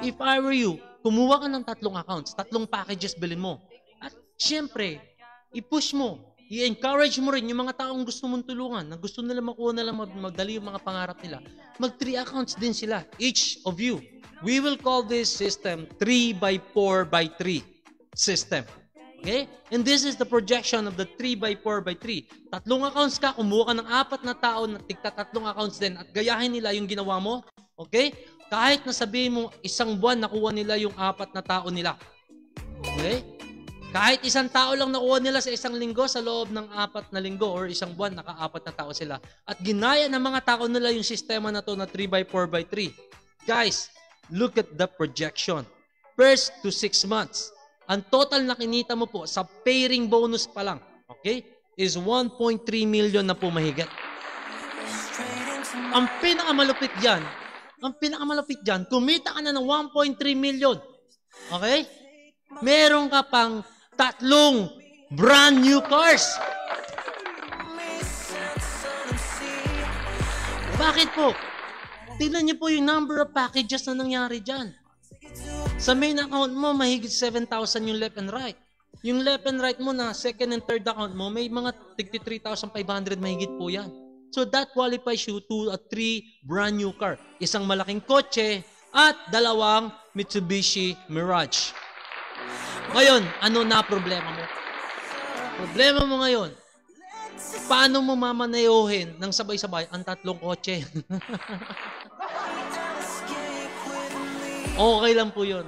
If I were you, kumuha ka ng 3 accounts, 3 packages bilhin mo. At syempre, i-push mo, i-encourage mo rin yung mga taong gusto mong tulungan, na gusto nila makuha nila magdali yung mga pangarap nila. Mag 3 accounts din sila, each of you. We will call this system 3x4x3 system. Okay? And this is the projection of the 3x4x3. 3 accounts ka, kumuha ka ng 4 na tao na tigta 3 accounts din at gayahin nila yung ginawa mo. Okay? Kahit na sabihin mo, isang buwan nakuha nila yung 4 na tao nila. Okay? Kahit isang tao lang nakuha nila sa isang linggo, sa loob ng 4 na linggo or isang buwan, naka-4 na tao sila. At ginaya ng mga tao nila yung sistema na to na 3x4x3. Guys, look at the projection. First to 6 months. Ang total na kinita mo po sa pairing bonus pa lang, okay, is 1.3 million na po mahigit. Ang pinakamalupit dyan, kumita ka na ng 1.3 million. Okay? Meron ka pang 3 brand new cars. Bakit po? Tingnan niyo po yung number of packages na nangyari dyan. Sa main account mo, mahigit 7,000 yung left and right. Yung left and right mo na second and third account mo, may mga 3,500 mahigit po yan. So that qualifies you to a 3 brand new car. Isang malaking kotse at 2 Mitsubishi Mirage. Ngayon, ano na problema mo? Problema mo ngayon, paano mo mamanehohin ng sabay-sabay ang 3 kotse? Okay lang po yun.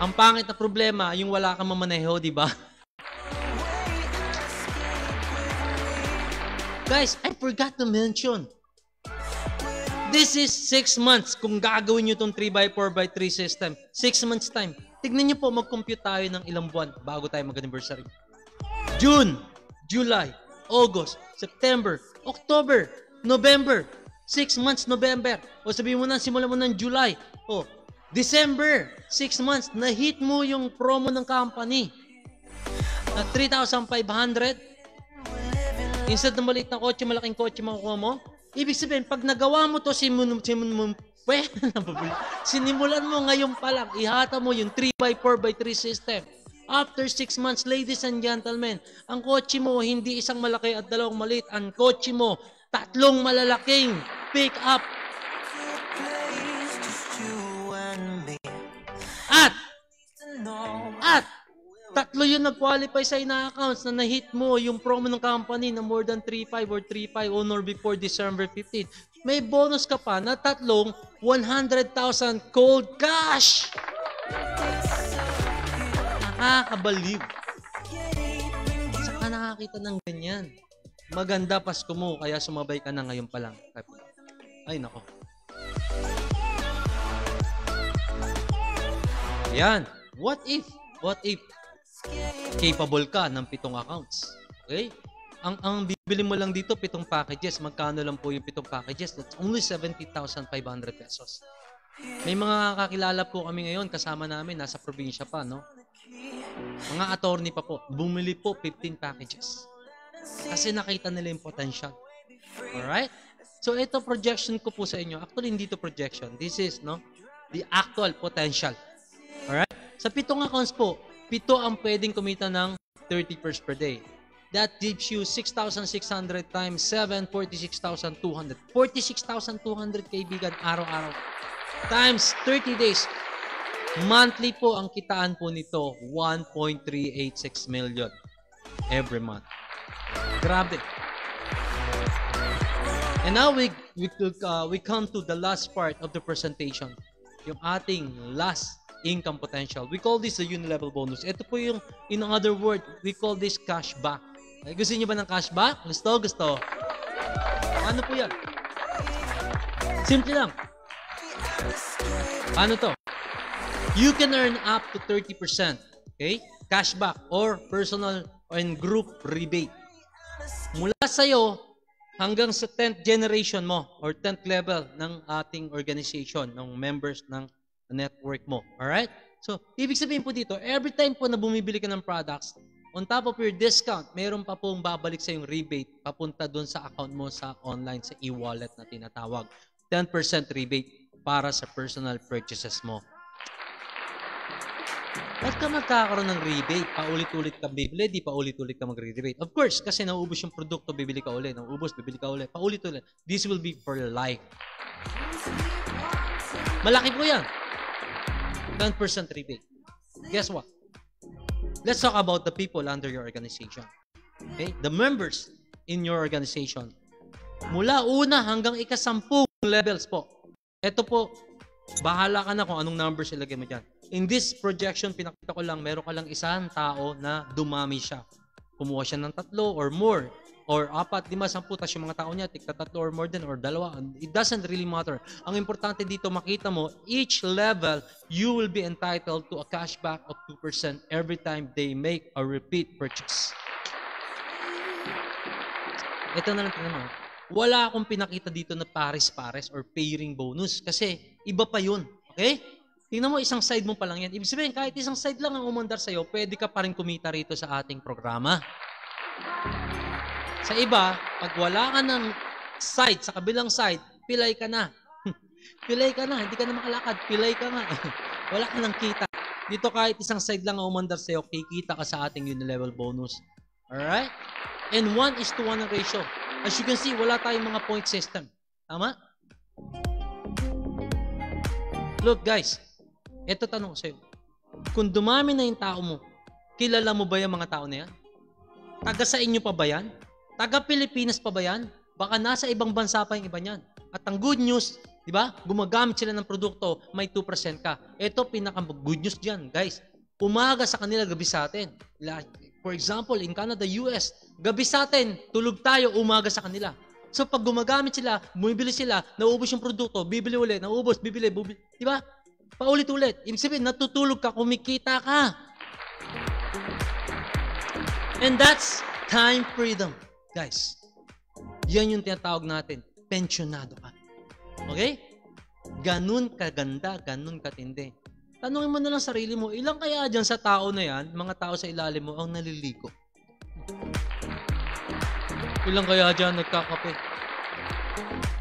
Ang pangit na problema, yung wala kang mamaneho, di ba? Guys, I forgot to mention. This is 6 months kung gagawin nyo itong 3x4x3 system. 6 months time. Tignan nyo po, mag-compute tayo ng ilang buwan bago tayo mag-anniversary. June, July, August, September, October, November. 6 months, November. O sabihin mo na, simulan mo ng July. O, December, 6 months, na-hit mo yung promo ng company. Na 3,500. Instead na maliit na kotse, malaking kotse makukuha mo. Ibig sabihin, pag nagawa mo to, sinimulan mo ngayon pa lang, ihata mo yung 3x4x3 system. After 6 months, ladies and gentlemen, ang kotse mo hindi isang malaki at dalawang maliit. Ang kotse mo, 3 malalaking pick-up. At 3 yung nag-qualify sa ina-accounts na na-hit mo yung promo ng company na more than 3.5 or 3.5 on or before December 15. May bonus ka pa na 3 100,000 cold cash. Nakakabaliw. Saan ka nakakita ng ganyan? Maganda Pasko mo, kaya sumabay ka na ngayon pa lang. Ay, nako. Yan. What if capable ka ng 7 accounts? Okay? Ang bibili mo lang dito, 7 packages. Magkano lang po yung 7 packages? That's only 70,500 pesos. May mga kakilala po kami ngayon, kasama namin, nasa probinsya pa, no? Mga attorney pa po. Bumili po 15 packages. Kasi nakita nila yung potential. Alright? So, ito projection ko po sa inyo. Actually, hindi to projection. This is, no? The actual potential. Alright? Sa 7 accounts po, 7 ang pwedeng kumita ng 30 pairs per day. That gives you 6,600 times 7, 46,200. 46,200 kaibigan araw-araw. Times 30 days. Monthly po ang kitaan po nito, 1.386 million every month. Grabe. And now we come to the last part of the presentation. Yung ating last income potential. We call this the unilevel bonus. Ito po yung, in other word, we call this cashback. Ay, gusto niyo ba ng cashback? Gusto. Ano po yan? Simple lang. Ano to? You can earn up to 30%. Okay? Cashback or personal and group rebate. Mula sa'yo hanggang sa 10th generation mo or 10th level ng ating organization, ng members ng network mo. Alright? So, ibig sabihin po dito, every time po na bumibili ka ng products, on top of your discount, mayroon pa pong babalik sa yung rebate papunta doon sa account mo sa online, sa e-wallet na tinatawag. 10% rebate para sa personal purchases mo. Ba't ka magkakaroon ng rebate? Paulit-ulit ka bibili, di paulit-ulit ka mag-rebate. Of course, kasi nauubos yung produkto, bibili ka ulit. Nauubos, bibili ka ulit. Paulit-ulit. This will be for life. Malaki po yan. 10% rebate. Guess what? Let's talk about the people under your organization. Okay? The members in your organization. Mula una hanggang ika-10 levels po. Ito po, bahala ka na kung anong numbers ilagay mo dyan. In this projection, pinakita ko lang, meron ka lang isang tao na dumami siya. Kumuha siya ng 3 or more. Or 4, 5, 10, tas yung mga tao niya, tigta 3 or more than, or 2. It doesn't really matter. Ang importante dito, makita mo, each level, you will be entitled to a cashback of 2% every time they make a repeat purchase. Ito na lang tingnan mo. Wala akong pinakita dito na pares-pares or pairing bonus kasi iba pa yun. Okay? Tingnan mo, isang side mo pa lang yan. Ibig sabihin, kahit isang side lang ang umandar sa'yo, pwede ka pa rin kumita rito sa ating programa. Sa iba, pag wala ka ng side, sa kabilang side, pilay ka na. Pilay ka na, hindi ka na makalakad, pilay ka nga. Wala ka ng kita. Dito kahit isang side lang ang umandar sa'yo, kikita ka sa ating unilevel bonus. Alright? And 1:1 ratio. As you can see, wala tayong mga point system. Tama? Look guys, eto tanong ko sa'yo. Kung dumami na yung tao mo, kilala mo ba yung mga tao na yan? Taga sa inyo pa ba yan? Taga Pilipinas pa ba yan? Baka nasa ibang bansa pa yung iba niyan. At ang good news, di ba? Gumagamit sila ng produkto, may 2% ka. Ito pinaka-good news dyan, guys. Umaga sa kanila, gabi sa atin. For example, in Canada, US, gabi sa atin, tulog tayo, umaga sa kanila. So pag gumagamit sila, bumibili sila, nauubos yung produkto, bibili ulit, nauubos, bibili. Di ba? Paulit-ulit. Ibig sabihin, natutulog ka, kumikita ka. And that's time freedom. Guys, yan yung tinatawag natin, pensyonado ka. Okay? Ganun kaganda, ganun katindi. Tanungin mo na lang sarili mo, ilang kaya dyan sa tao na yan, mga tao sa ilalim mo, ang naliligo? Ilang kaya dyan nagkakape?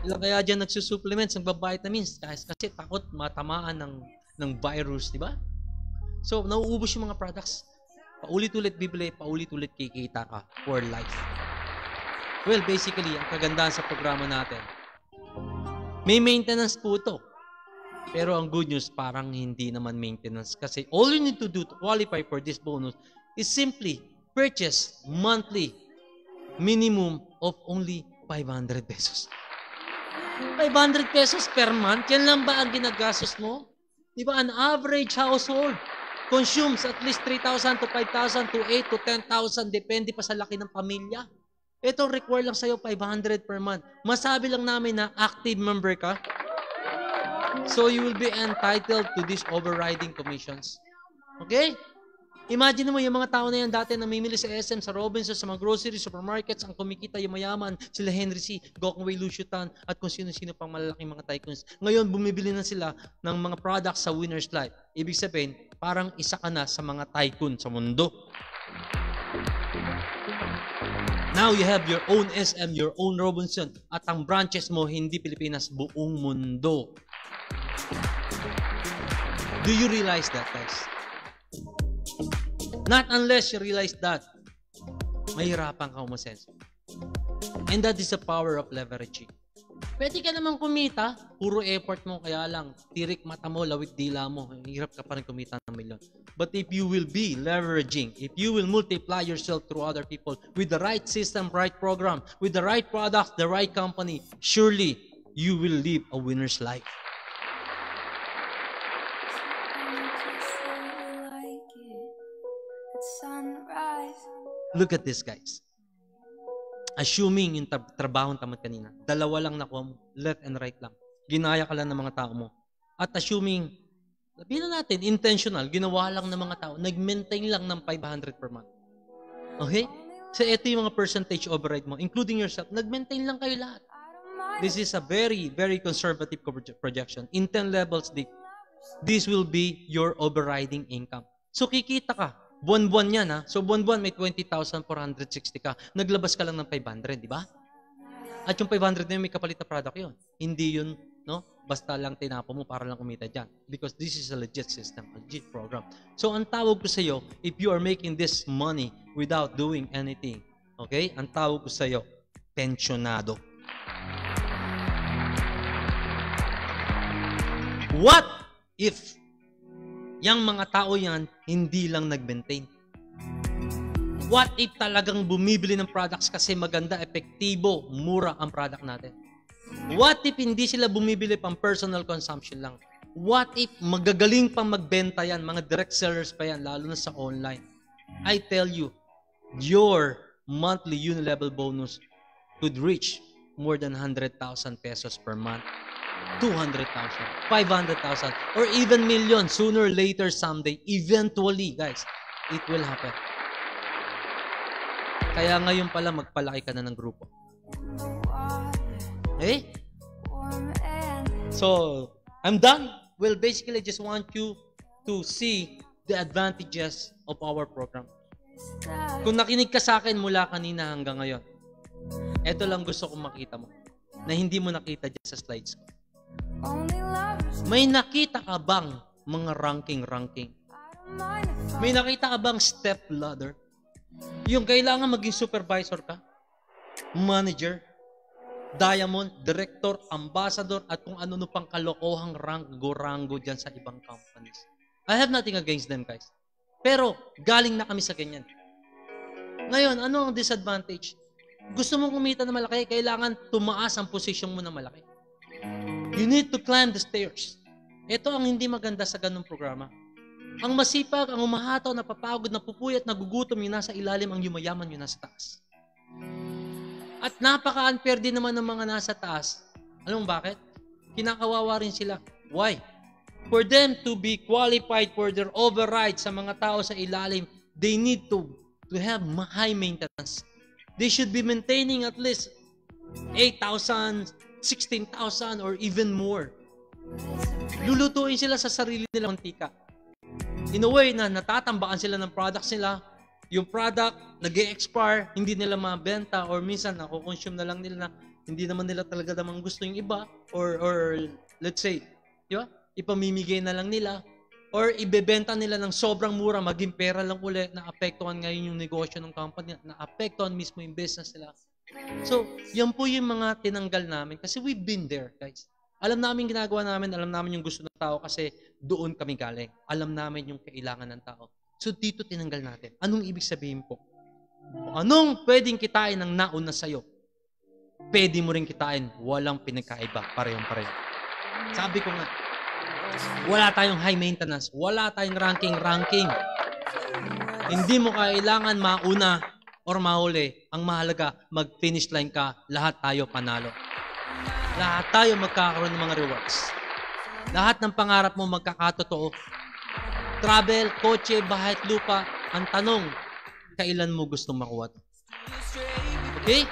Ilang kaya dyan nagsusupplements, nagbabitamins? Kasi takot matamaan ng virus, di ba? So, nauubos yung mga products. Paulit-ulit bibili, paulit-ulit kikita ka for life. Well, basically, ang kagandahan sa programa natin, may maintenance po ito. Pero ang good news, parang hindi naman maintenance. Kasi all you need to do to qualify for this bonus is simply purchase monthly minimum of only 500 pesos. 500 pesos per month? Yan lang ba ang ginagastos mo? Di ba, an average household consumes at least 3,000 to 5,000 to 8 to 10,000, depende pa sa laki ng pamilya. Ito, require lang sa'yo 500 per month. Masabi lang namin na active member ka. So, you will be entitled to these overriding commissions. Okay? Imagine mo, yung mga tao na yan dati namimili sa SM, sa Robinsons, sa mga grocery, supermarkets, ang kumikita yung mayaman, sila Henry C., Gokong Wei Luciutan, at kung sino-sino pang malalaking mga tycoons. Ngayon, bumibili na sila ng mga products sa Winner's Life. Ibig sabihin, parang isa ka na sa mga tycoon sa mundo. Now you have your own SM, your own Robinson, at ang branches mo, hindi Pilipinas, buong mundo. Do you realize that, guys? Not unless you realize that, mahirapan ka umasenso. And that is the power of leveraging. Pwede ka naman kumita, puro effort mo, kaya lang, tirik mata mo, lawit dila mo, hirap ka pa rin kumita ng milyon. But if you will be leveraging, if you will multiply yourself through other people with the right system, right program, with the right product, the right company, surely you will live a winner's life. Look at this, guys. Assuming yung trabahong tamad kanina, dalawa lang nakuha mo, left and right lang. Ginaya ka lang ng mga tao mo. At assuming, sabihin na natin, intentional, ginawa lang ng mga tao, nag-maintain lang ng 500 per month. Okay? So ito yung mga percentage override mo, including yourself, nag-maintain lang kayo lahat. This is a very, very conservative projection. In 10 levels deep, this will be your overriding income. So kikita ka. Buwan-buwan yan, ha? So, buwan-buwan may 20,460 ka. Naglabas ka lang ng 500, di ba? At yung 500 na yun, may kapalit na product yun. Hindi yun, no? Basta lang tinapo mo para lang kumita dyan. Because this is a legit system, a legit program. So, ang tawag ko sa iyo, if you are making this money without doing anything, okay? Ang tawag ko sa iyo, pensionado. What if yang mga tao yan, hindi lang nag-maintain? What if talagang bumibili ng products kasi maganda, epektibo, mura ang product natin? What if hindi sila bumibili pang personal consumption lang? What if magagaling pang magbenta yan, mga direct sellers pa yan, lalo na sa online? I tell you, your monthly unilevel bonus could reach more than 100,000 pesos per month. 200,000, 500,000, or even million sooner or later someday. Eventually, guys, it will happen. Kaya ngayon pala magpalaki ka na ng grupo. Okay? So, I'm done. Well, basically, I just want you to see the advantages of our program. Kung nakinig ka sa akin mula kanina hanggang ngayon, ito lang gusto kong makita mo na hindi mo nakita dyan sa slides ko. May nakita ka bang mga ranking? May nakita ka bang step ladder? Yung kailangan maging supervisor ka, manager, diamond, director, ambassador, at kung ano pang kalokohang rango dyan sa ibang companies. I have nothing against them, guys. Pero galing na kami sa ganyan. Ngayon, ano ang disadvantage? Gusto mong kumita na malaki, kailangan tumaas ang posisyon mo na malaki. You need to climb the stairs. Ito ang hindi maganda sa ganung programa. Ang masipag, ang umahataw, napapagod, napupuyat, nagugutom, yung nasa ilalim, ang yumayaman, yung nasa taas. At napaka-unfair din naman ng mga nasa taas. Alam mo bakit? Kinakawawa rin sila. Why? For them to be qualified for their override sa mga tao sa ilalim, they need to have high maintenance. They should be maintaining at least 8,000, 16,000, or even more. Lulutuin sila sa sarili nilang mantika. In a way na natatambakan sila ng products nila, yung product nag-e-expire, hindi nila mabenta, or minsan nako-consume na lang nila na hindi naman nila talaga namang gusto yung iba, or let's say, di ba? Ipamimigay na lang nila. or ibebenta nila ng sobrang mura, maging pera lang ulit, naapektuhan ngayon yung negosyo ng company, naapektuhan mismo yung business nila. So, yan po yung mga tinanggal namin kasi we've been there, guys. Alam namin ginagawa namin, alam namin yung gusto ng tao kasi doon kami galing. Alam namin yung kailangan ng tao. So, dito tinanggal natin. Anong ibig sabihin po? Anong pwedeng kitain ng nauna sa'yo? Pwede mo rin kitain, walang pinagkaiba, parehong-pareho. Sabi ko nga, wala tayong high maintenance, wala tayong ranking. Hindi mo kailangan mauna or mahuli. Ang mahalaga, mag-finish line ka, lahat tayo panalo. Lahat tayo magkakaroon ng mga rewards. Lahat ng pangarap mo magkakatotoo. Travel, kotse, bahay at lupa, ang tanong, kailan mo gustong makuha? Okay?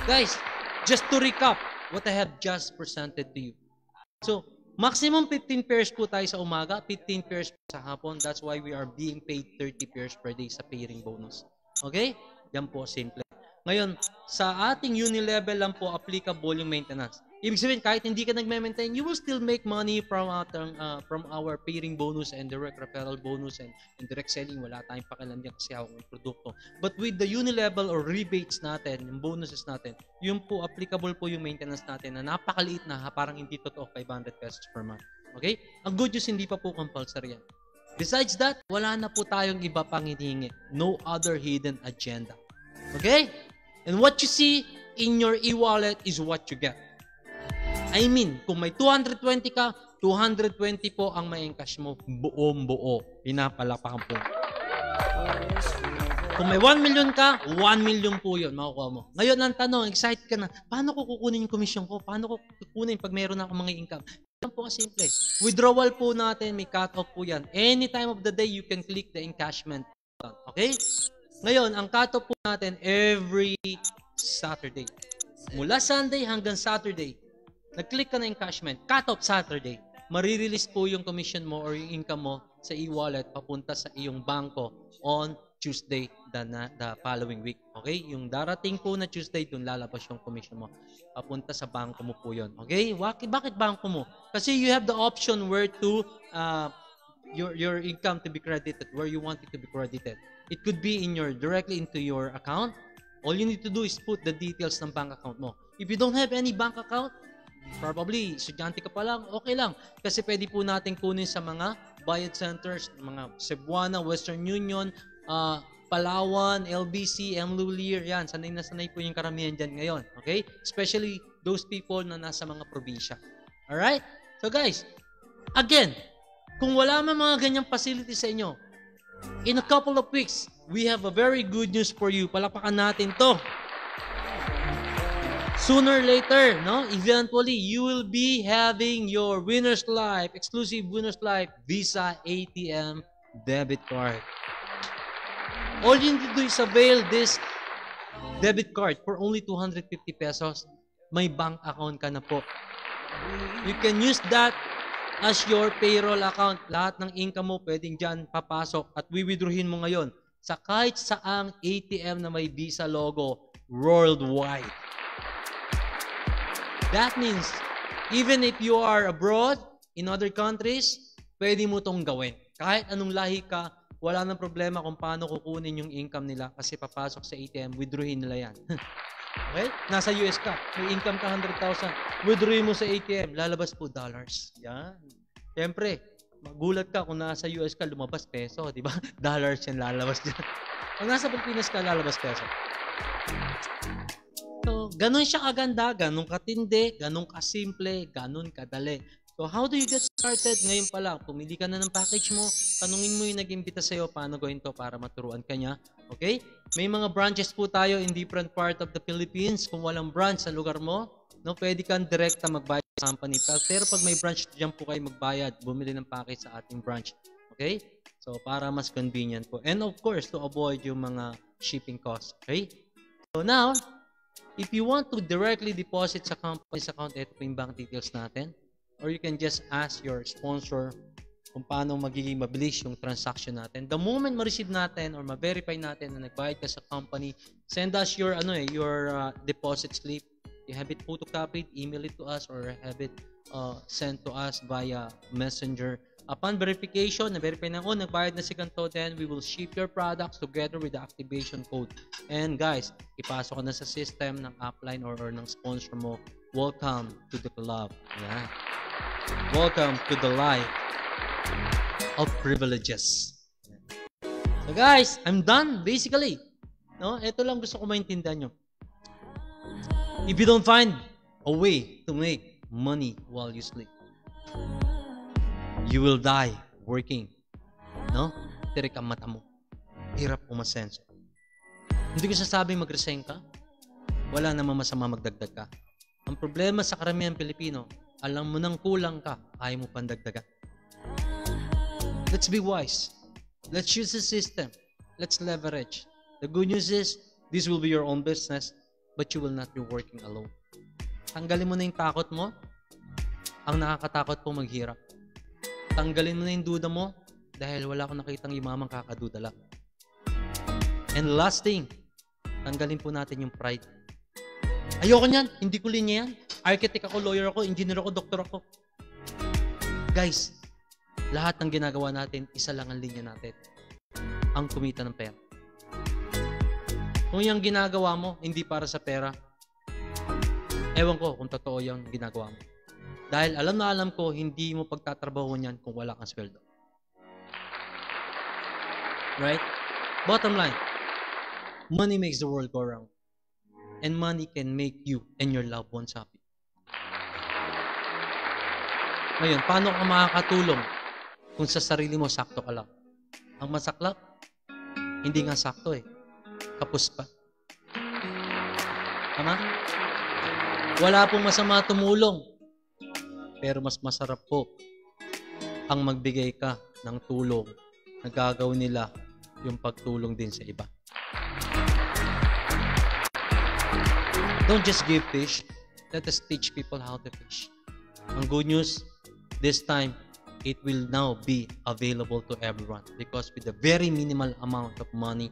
Guys, just to recap what I have just presented to you. So, maximum 15 pairs po tayo sa umaga, 15 pairs po sa hapon. That's why we are being paid 30 pairs per day sa pairing bonus. Okay? Yan po, simple. Ngayon, sa ating uni-level lang po applicable yung maintenance. Ibig sabihin, kahit hindi ka nagme-maintain, you will still make money from our pairing bonus and direct referral bonus and direct selling. Wala tayong pakialam yan kasi hawak ng produkto. But with the uni-level or rebates natin, yung bonuses natin, yun po, applicable po yung maintenance natin na napakaliit na, parang hindi totoo, 500 pesos per month. Okay? Ang good news, hindi pa po compulsory yan. Besides that, wala na po tayong iba pang hinihingi. No other hidden agenda. Okay? And what you see in your e-wallet is what you get. I mean, kung may 220 ka, 220 po ang may encash mo. Buong-buo. Pinapalapakan po. Kung may 1 million ka, 1 million po yun. Makukuha mo. Ngayon, ang tanong, excited ka na, paano ko kukunin yung commission ko? Paano ko kukunin pag meron ako mga income? Yan po simple. Withdrawal po natin, may cut-off po yan. Any time of the day, you can click the encashment button. Okay? Ngayon, ang cut-off po natin every Saturday. Mula Sunday hanggang Saturday, nag-click ka na encashment, cut-off Saturday, marirelease po yung commission mo or yung income mo sa e-wallet papunta sa iyong bangko on Tuesday the following week. Okay? Yung darating po na Tuesday, dun lalabas yung commission mo. Papunta sa bangko mo po yun. Okay? Bakit bangko mo? Kasi you have the option where to your income to be credited, where you want it to be credited. It could be directly into your account. All you need to do is put the details ng bank account mo. If you don't have any bank account, probably, estudyante ka pa lang, okay lang. Kasi pwede po natin kunin sa mga bayad centers, mga Cebuana, Western Union, Palawan, LBC, Mlulir, yan. Sanay na sanay po yung karamihan dyan ngayon. Okay? Especially those people na nasa mga probinsya. Alright? So guys, again, kung wala man mga ganyang facility sa inyo, in a couple of weeks, we have a very good news for you. Palakpakan natin to. Sooner or later, no? Eventually, you will be having your Winners Life, exclusive Winners Life Visa ATM debit card. All you need to do is avail this debit card for only 250 pesos. May bank account ka na po. You can use that as your payroll account. Lahat ng income mo pwedeng dyan papasok at wiwithdrawin mo ngayon sa kahit saang ATM na may Visa logo worldwide. That means, even if you are abroad, in other countries, pwede mo itong gawin. Kahit anong lahi ka, wala nang problema kung paano kukunin yung income nila kasi papasok sa ATM, withdrawin nila yan. Okay? Nasa US ka, may income ka 100,000, withdrawin mo sa ATM, lalabas po dollars. Yan. Siyempre, magulat ka kung nasa US ka, lumabas peso, di ba? Dollars yan lalabas dyan. Kung nasa Pilipinas ka, lalabas peso. So, ganun siya kaganda, ganun katindi, ganun kasimple, ganun kadali. So, how do you get started? Ngayon pa lang, pumili ka na ng package mo, tanungin mo yung nag-imbita sa'yo, paano gawin to para maturuan ka niya. Okay? May mga branches po tayo in different part of the Philippines. Kung walang branch sa lugar mo, no, pwede kang direkta magbayad sa company. Pero pag may branch, dyan po kayo magbayad, bumili ng package sa ating branch. Okay? So, para mas convenient po. And of course, to avoid yung mga shipping costs. Okay? So now, if you want to directly deposit sa company's account, ito po yung bank details natin. Or you can just ask your sponsor kung paano magiging mabilis yung transaction natin. The moment ma-receive natin or ma-verify natin na nagbayad ka sa company, send us your deposit slip. You have it photocopied, email it to us, or have it sent to us via messenger. Upon verification, na-verify na, nagbayad na si ganito, then we will ship your products together with the activation code. And guys, ipasok ka na sa system ng upline or ng sponsor mo. Welcome to the club. Yan. Welcome to the life of privileges. So guys, I'm done basically. No, ito lang gusto ko maintindihan nyo. If you don't find a way to make money while you sleep, you will die working. No? Tirik ang mata mo. Hirap umasenso. Hindi ko sasabing mag-resign ka. Wala namang masama magdagdag ka. Ang problema sa karamihan Pilipino, alam mo nang kulang ka, ayaw mo pandagdagan. Let's be wise. Let's use the system. Let's leverage. The good news is, this will be your own business, but you will not be working alone. Tanggalin mo na yung takot mo. Ang nakakatakot po maghirap. Tanggalin mo na yung duda mo dahil wala akong nakitang imamang kakaduda lang. And last thing, tanggalin po natin yung pride. Ayoko niyan, hindi ko linya yan. Architect ako, lawyer ako, engineer ako, doktor ako. Guys, lahat ng ginagawa natin, isa lang ang linya natin. Ang kumita ng pera. Kung yung ginagawa mo, hindi para sa pera, ewan ko kung totoo yung ginagawa mo. Dahil alam na alam ko, hindi mo pagtatrabaho niyan kung wala kang sweldo. Right? Bottom line, money makes the world go round. And money can make you and your loved ones happy. Ngayon, paano ka makakatulong kung sa sarili mo sakto ka lang? Ang masaklap, hindi nga sakto eh. Kapos pa. Tama? Wala pong masama tumulong. Pero mas masarap po ang magbigay ka ng tulong na gagawin nila yung pagtulong din sa iba. Don't just give fish. Let us teach people how to fish. Ang good news, this time, it will now be available to everyone because with a very minimal amount of money,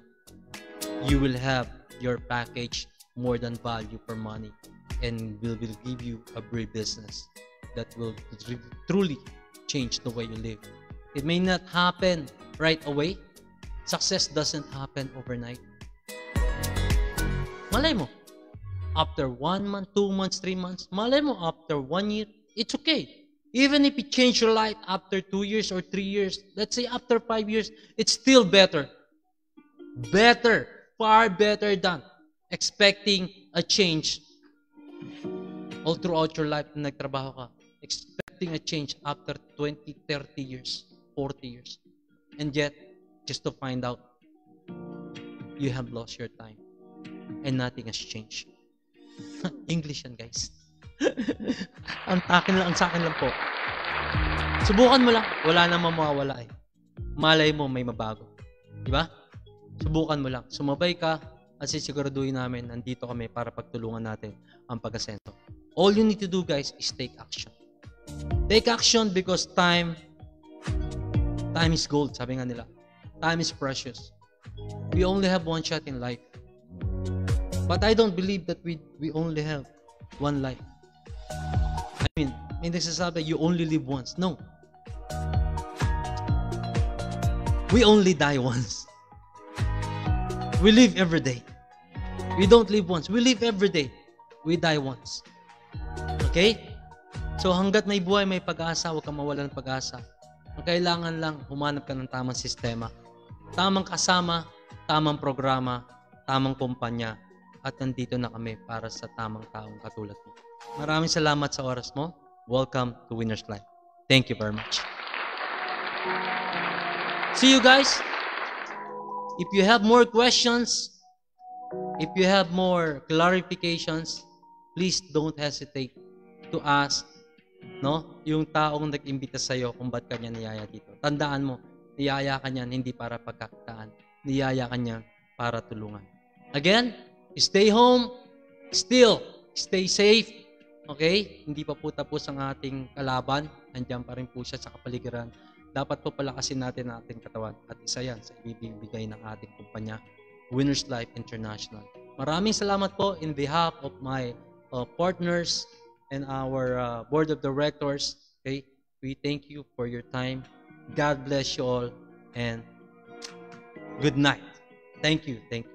you will have your package more than value for money and will give you a great business that will truly change the way you live. It may not happen right away. Success doesn't happen overnight. Malay mo, after 1 month, 2 months, 3 months, malay mo after 1 year, it's okay. Even if it changed your life after 2 years or 3 years, let's say after 5 years, it's still better. Better, far better than expecting a change all throughout your life na nagtrabaho ka. Expecting a change after 20, 30 years, 40 years. And yet, just to find out, you have lost your time and nothing has changed. English yan, guys. Ang sa akin lang po. Subukan mo lang. Wala namang mawawala eh. Malay mo may mabago. Diba? Subukan mo lang. Sumabay ka at sisiguraduhin namin nandito kami para pagtulungan natin ang pag-asento. All you need to do, guys, is take action. Take action because time is gold, sabi nga nila. Time is precious. We only have one shot in life. But I don't believe that we only have one life. I mean, may nagsasabi, you only live once. No. We only die once. We live every day. We don't live once. We live every day. We die once. Okay? So hanggat may buhay, may pag-asa, huwag kang mawalan ng pag-asa. Ang kailangan lang, humanap ka ng tamang sistema, tamang kasama, tamang programa, tamang kumpanya, at nandito na kami para sa tamang taong katulad mo. Maraming salamat sa oras mo. Welcome to Winner's Life. Thank you very much. See you guys. If you have more questions, if you have more clarifications, please don't hesitate to ask, no? Yung taong nag-imbita sa iyo kung ba't kanya niyaya dito. Tandaan mo, niyaya ka niyan hindi para pagkakitaan. Niyaya ka niyan para tulungan. Again, stay home, still, stay safe. Okay? Hindi pa po tapos ang ating kalaban. Nandiyan pa rin po siya sa kapaligiran. Dapat po palakasin natin ang ating katawan. At isa yan sa ibibigay ng ating kumpanya, Winner's Life International. Maraming salamat po in behalf of my partners and our board of directors. Okay? We thank you for your time. God bless you all and good night. Thank you. Thank you.